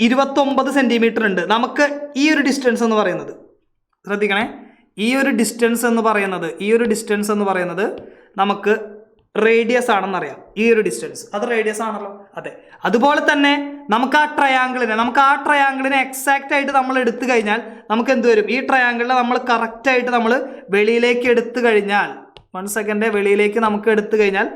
29 സെന്റിമീറ്റർ ഉണ്ട്. നമുക്ക് ഈ ഒരു ഡിസ്റ്റൻസ് എന്ന് പറയുന്നത് ശ്രദ്ധിക്കണേ, ഈ ഒരു ഡിസ്റ്റൻസ് എന്ന് പറയുന്നത് നമുക്ക് റേഡിയസ് ആണെന്നറിയാം. ഈ ഒരു ഡിസ്റ്റൻസ് അത് റേഡിയസ് ആണല്ലോ. അതെ, അതുപോലെ തന്നെ നമുക്ക് ആ ട്രയാങ്കിളിനെ എക്സാക്റ്റ് ആയിട്ട് നമ്മൾ എടുത്തു കഴിഞ്ഞാൽ നമുക്ക് എന്ത് വരും? ഈ ട്രയാങ്കിളിനെ നമ്മൾ കറക്റ്റായിട്ട് നമ്മൾ വെളിയിലേക്ക് എടുത്തു കഴിഞ്ഞാൽ, 1 സെക്കൻഡ്, വെളിയിലേക്ക് നമുക്ക് എടുത്തു കഴിഞ്ഞാൽ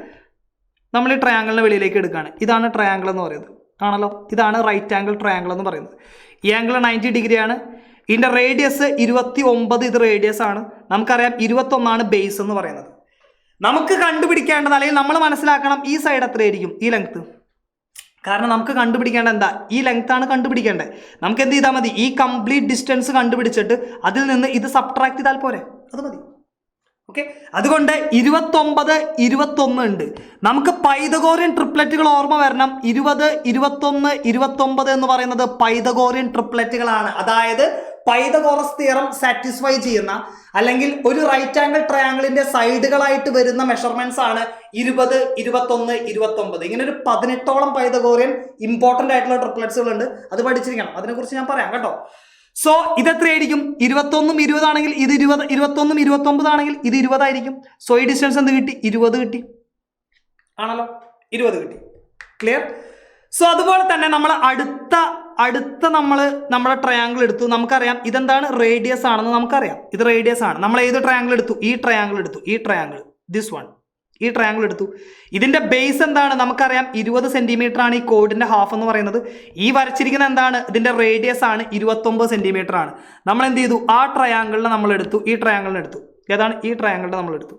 നമ്മൾ ഈ ട്രയാങ്കിളിനെ വെളിയിലേക്ക് എടുക്കുകയാണ്. ഇതാണ് ട്രയാങ്കിൾ എന്ന് പറയുന്നത്, ആണല്ലോ. ഇതാണ് റൈറ്റ് ആംഗിൾ ട്രയാങ്കിൾ എന്ന് പറയുന്നത്. ഈ ആംഗിൾ 90 ഡിഗ്രിയാണ്. ഇതിൻ്റെ റേഡിയസ് 29, ഇത് റേഡിയസ് ആണ്. നമുക്കറിയാം 21 ബേസ് എന്ന് പറയുന്നത്. നമുക്ക് കണ്ടുപിടിക്കേണ്ടത്, അല്ലെങ്കിൽ നമ്മൾ മനസ്സിലാക്കണം, ഈ സൈഡ് എത്രയായിരിക്കും? ഈ ലെങ്ത്. കാരണം നമുക്ക് കണ്ടുപിടിക്കേണ്ട എന്താ? ഈ ലെങ്ത് ആണ് കണ്ടുപിടിക്കേണ്ടത്. നമുക്ക് എന്ത് ചെയ്താൽ മതി? ഈ കംപ്ലീറ്റ് ഡിസ്റ്റൻസ് കണ്ടുപിടിച്ചിട്ട് അതിൽ നിന്ന് ഇത് സബ്ട്രാക്ട് ചെയ്താൽ പോരെ, അത് മതി. ഓക്കെ, അതുകൊണ്ട് 29, 21 ഉണ്ട്. നമുക്ക് പൈതഗോറിയൻ ട്രിപ്ലറ്റുകൾ ഓർമ്മ വരണം. 20, 21, 29 എന്ന് പറയുന്നത് പൈതഗോറിയൻ ട്രിപ്ലറ്റുകളാണ്. അതായത് പൈതഗോറസ് തിയറം സാറ്റിസ്ഫൈ ചെയ്യുന്ന, അല്ലെങ്കിൽ ഒരു റൈറ്റ് ആംഗിൾ ട്രയാങ്കിളിന്റെ സൈഡുകളായിട്ട് വരുന്ന മെഷർമെന്റ്സ് ആണ് 20, 21, 29. ഇങ്ങനെ ഒരു 18ഓളം പൈതഗോറിയൻ ഇമ്പോർട്ടന്റ് ആയിട്ടുള്ള ട്രിപ്ലറ്റ്സുകൾ ഉണ്ട്. അത് പഠിച്ചിരിക്കണം, അതിനെക്കുറിച്ച് ഞാൻ പറയാം കേട്ടോ. സോ ഇതെത്രയായിരിക്കും? 21ഉം 20 ആണെങ്കിൽ ഇത് 20, 21ഉം 29 ആണെങ്കിൽ ഇത് 20 ആയിരിക്കും. സോ ഈ ഡിസ്റ്റൻസ് എന്ത് കിട്ടി? 20 കിട്ടി, ആണല്ലോ. 20 കിട്ടി. ക്ലിയർ? സോ അതുപോലെ തന്നെ നമ്മൾ അടുത്ത നമ്മുടെ ട്രയാങ്കിൾ എടുത്തു. നമുക്കറിയാം ഇതെന്താണ്? റേഡിയസ് ആണെന്ന് നമുക്കറിയാം. ഇത് റേഡിയസ് ആണ്. നമ്മൾ ഏത് ട്രയാങ്കിൾ എടുത്തു? ഈ ട്രയാങ്കിൾ എടുത്തു. ഈ ട്രയാങ്കിൾ എടുത്തു. ഇതിന്റെ ബേസ് എന്താണ്? നമുക്കറിയാം 20 സെന്റിമീറ്റർ ആണ് ഈ കോഡിന്റെ ഹാഫ് എന്ന് പറയുന്നത്. ഈ വരച്ചിരിക്കുന്ന എന്താണ്? ഇതിന്റെ റേഡിയസ് ആണ് 29 സെന്റിമീറ്റർ ആണ്. നമ്മൾ എന്ത് ചെയ്തു? ആ ട്രയാങ്കിളിനെ നമ്മൾ എടുത്തു. ഈ ട്രയാങ്കിളിനെ എടുത്തു. ഏതാണ്? ഈ ട്രയാങ്കിളിനെ നമ്മൾ എടുത്തു.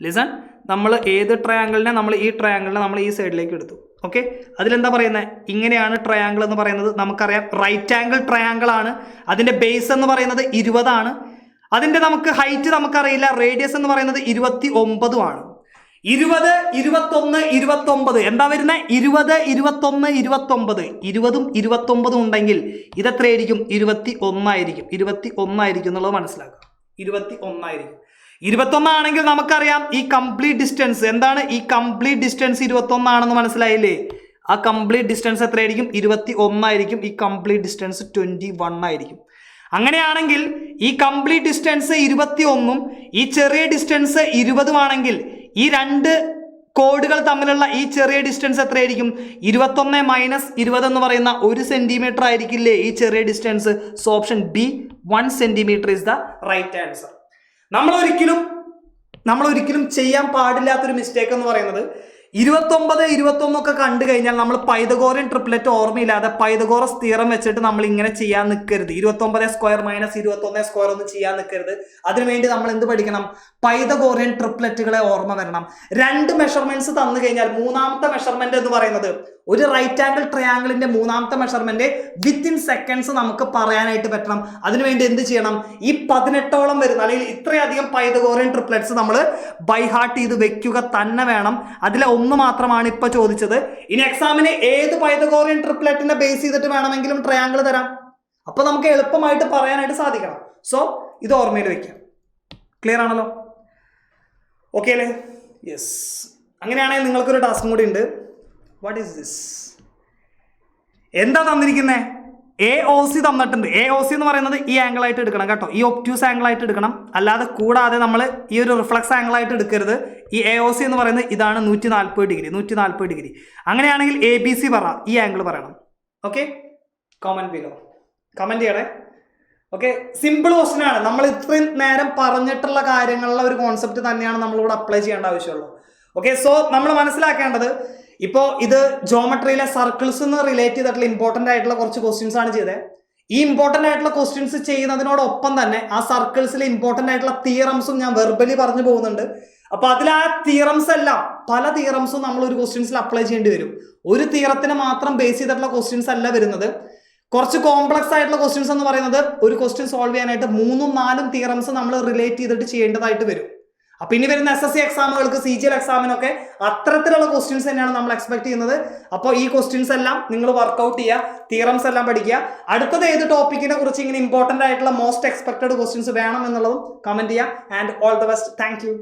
ലിസൺ, നമ്മൾ ഏത് ട്രയാങ്കിളിനെ? നമ്മൾ ഈ ട്രയാങ്കിളിനെ നമ്മൾ ഈ സൈഡിലേക്ക് എടുത്തു. ഓക്കെ, അതിലെന്താ പറയുന്നത്? ഇങ്ങനെയാണ് ട്രയാങ്കിൾ എന്ന് പറയുന്നത്. നമുക്കറിയാം റൈറ്റ് ആംഗിൾ ട്രയാങ്കിൾ ആണ്. അതിന്റെ ബേസ് എന്ന് പറയുന്നത് 20 ആണ്. അതിന്റെ നമുക്ക് ഹൈറ്റ് നമുക്കറിയില്ല. റേഡിയസ് എന്ന് പറയുന്നത് 29 ആണ്. 20, 21, 29 എന്താ വരുന്നത്? 20, 21, 29. 20ഉം 29ഉം ഉണ്ടെങ്കിൽ ഇതെത്രയായിരിക്കും? 21 ആയിരിക്കും. 21 ആയിരിക്കും എന്നുള്ളത് മനസ്സിലാക്കുക. 21 ആയിരിക്കും. 21 ആണെങ്കിൽ നമുക്കറിയാം ഈ കംപ്ലീറ്റ് ഡിസ്റ്റൻസ് എന്താണ്? ഈ കംപ്ലീറ്റ് ഡിസ്റ്റൻസ് 21 ആണെന്ന് മനസ്സിലായില്ലേ? ആ കംപ്ലീറ്റ് ഡിസ്റ്റൻസ് എത്രയായിരിക്കും? 21 ആയിരിക്കും. ഈ കംപ്ലീറ്റ് ഡിസ്റ്റൻസ് 21 ആയിരിക്കും. അങ്ങനെയാണെങ്കിൽ ഈ കംപ്ലീറ്റ് ഡിസ്റ്റൻസ് 21ഉം ഈ ചെറിയ ഡിസ്റ്റൻസ് 20ഉം ആണെങ്കിൽ ഈ രണ്ട് കോഡുകൾ തമ്മിലുള്ള ഈ ചെറിയ ഡിസ്റ്റൻസ് എത്രയായിരിക്കും? 21 മൈനസ് 20 എന്ന് പറയുന്ന 1 സെന്റിമീറ്റർ ആയിരിക്കില്ലേ ഈ ചെറിയ distance? So option B 1 centimetre is the right answer. നമ്മൾ ഒരിക്കലും ചെയ്യാൻ പാടില്ലാത്തൊരു മിസ്റ്റേക്ക് എന്ന് പറയുന്നത് 29, 21 ഒക്കെ കണ്ടു കഴിഞ്ഞാൽ നമ്മൾ പൈതഗോറിയൻ ട്രിപ്ലറ്റ് ഓർമ്മയില്ലാതെ പൈതഗോറസ് തിയറം വെച്ചിട്ട് നമ്മൾ ഇങ്ങനെ ചെയ്യാൻ നിൽക്കരുത്. 29 സ്ക്വയർ മൈനസ് 21 സ്ക്വയർ ഒന്നും ചെയ്യാൻ നിൽക്കരുത്. അതിനുവേണ്ടി നമ്മൾ എന്ത് പഠിക്കണം? പൈതഗോറിയൻ ട്രിപ്ലറ്റുകളെ ഓർമ്മ വരണം. 2 മെഷർമെന്റ്സ് തന്നു കഴിഞ്ഞാൽ മൂന്നാമത്തെ മെഷർമെന്റ് എന്ന് പറയുന്നത് ഒരു റൈറ്റ് ആംഗിൾ ട്രയാങ്കിളിന്റെ മൂന്നാമത്തെ മെഷർമെന്റ് വിത്തിൻ സെക്കൻഡ്സ് നമുക്ക് പറയാനായിട്ട് പറ്റണം. അതിനുവേണ്ടി എന്ത് ചെയ്യണം? ഈ 18ഓളം വരുന്ന, അല്ലെങ്കിൽ ഇത്രയധികം പൈതഗോറിയൻ ട്രിപ്ലറ്റ്സ് നമ്മൾ ബൈ ഹാർട്ട് ചെയ്ത് വെക്കുക തന്നെ വേണം. അതിലെ ഒന്ന് മാത്രമാണ് ഇപ്പൊ ചോദിച്ചത്. ഇനി എക്സാമിന് ഏത് പൈതഗോറിയൻ ട്രിപ്ലറ്റിനെ ബേസ് ചെയ്തിട്ട് വേണമെങ്കിലും ട്രയാങ്കിൾ തരാം. അപ്പൊ നമുക്ക് എളുപ്പമായിട്ട് പറയാനായിട്ട് സാധിക്കണം. സോ ഇത് ഓർമ്മയിൽ വെക്കാം. ക്ലിയർ ആണല്ലോ? ഓക്കെ അല്ലേ? യെസ്. അങ്ങനെയാണെങ്കിൽ നിങ്ങൾക്കൊരു ടാസ്കും കൂടി ഉണ്ട്. What is this? എന്താ തന്നിരിക്കുന്നത്? AOC തന്നിട്ടുണ്ട്. AOC എന്ന് പറയുന്നത് ഈ ആംഗിൾ ആയിട്ട് എടുക്കണം കേട്ടോ. ഈ ഒബ്റ്റ്യൂസ് ആംഗിൾ ആയിട്ട് എടുക്കണം. അല്ലാതെ കൂടാതെ നമ്മൾ ഈ ഒരു റിഫ്ലക്സ് ആംഗിൾ ആയിട്ട് എടുക്കരുത്. ഈ AOC എന്ന് പറയുന്നത് ഇതാണ് 140 ഡിഗ്രി. അങ്ങനെയാണെങ്കിൽ ABC പറ, ഈ ആംഗിൾ പറയണം. ഓക്കെ, കമന്റ് ബിലോ, കമന്റ് ചെയ്യണേ. ഓക്കെ, സിമ്പിൾ ക്വസ്റ്റ്യൻ ആണ്. നമ്മൾ ഇത്രയും നേരം പറഞ്ഞിട്ടുള്ള കാര്യങ്ങളിലെ ഒരു കോൺസെപ്റ്റ് തന്നെയാണ് നമ്മളിവിടെ അപ്ലൈ ചെയ്യേണ്ട ആവശ്യമുള്ളൂ. ഓക്കെ, സോ നമ്മൾ മനസ്സിലാക്കേണ്ടത് ഇപ്പോൾ ഇത് ജോമെട്രിയിലെ സർക്കിൾസ് എന്ന് റിലേറ്റ് ചെയ്തിട്ടുള്ള ഇമ്പോർട്ടൻ്റ് ആയിട്ടുള്ള കുറച്ച് ക്വസ്റ്റ്യൻസ് ആണ് ചെയ്തത്. ഈ ഇമ്പോർട്ടൻ്റ് ആയിട്ടുള്ള ക്വസ്റ്റ്യൻസ് ചെയ്യുന്നതിനോടൊപ്പം തന്നെ ആ സർക്കിൾസിലെ ഇമ്പോർട്ടൻ്റ് ആയിട്ടുള്ള തിയറംസും ഞാൻ വെർബലി പറഞ്ഞു പോകുന്നുണ്ട്. അപ്പൊ അതിൽ ആ തിയറംസ് എല്ലാം, പല തിയറംസും നമ്മൾ ഒരു ക്വസ്റ്റ്യൻസിൽ അപ്ലൈ ചെയ്യേണ്ടി വരും. ഒരു തിയറത്തിനെ മാത്രം ബേസ് ചെയ്തിട്ടുള്ള ക്വസ്റ്റ്യൻസ് അല്ല വരുന്നത്. കുറച്ച് കോംപ്ലക്സ് ആയിട്ടുള്ള ക്വസ്റ്റ്യൻസ് എന്ന് പറയുന്നത് ഒരു ക്വസ്റ്റ്യൻ സോൾവ് ചെയ്യാനായിട്ട് 3ഉം 4ഉം തിയറംസ് നമ്മൾ റിലേറ്റ് ചെയ്തിട്ട് ചെയ്യേണ്ടതായിട്ട് വരും. അപ്പൊ ഇനി വരുന്ന SSC എക്സാമുകൾക്ക്, CGL എക്സാമിനൊക്കെ അത്തരത്തിലുള്ള ക്വസ്റ്റ്യൻസ് തന്നെയാണ് നമ്മൾ എക്സ്പെക്ട് ചെയ്യുന്നത്. അപ്പോൾ ഈ ക്വസ്റ്റ്യൻസ് എല്ലാം നിങ്ങൾ വർക്ക്ഔട്ട് ചെയ്യുക, തിയറംസ് എല്ലാം പഠിക്കുക. അടുത്തത് ഏത് ടോപ്പിക്കിനെ കുറിച്ച് ഇങ്ങനെ ഇമ്പോർട്ടൻ്റ് ആയിട്ടുള്ള മോസ്റ്റ് എക്സ്പെക്ടഡ് ക്വസ്റ്റ്യൻസ് വേണം എന്നുള്ളതും കമന്റ് ചെയ്യുക. And all the best. Thank you.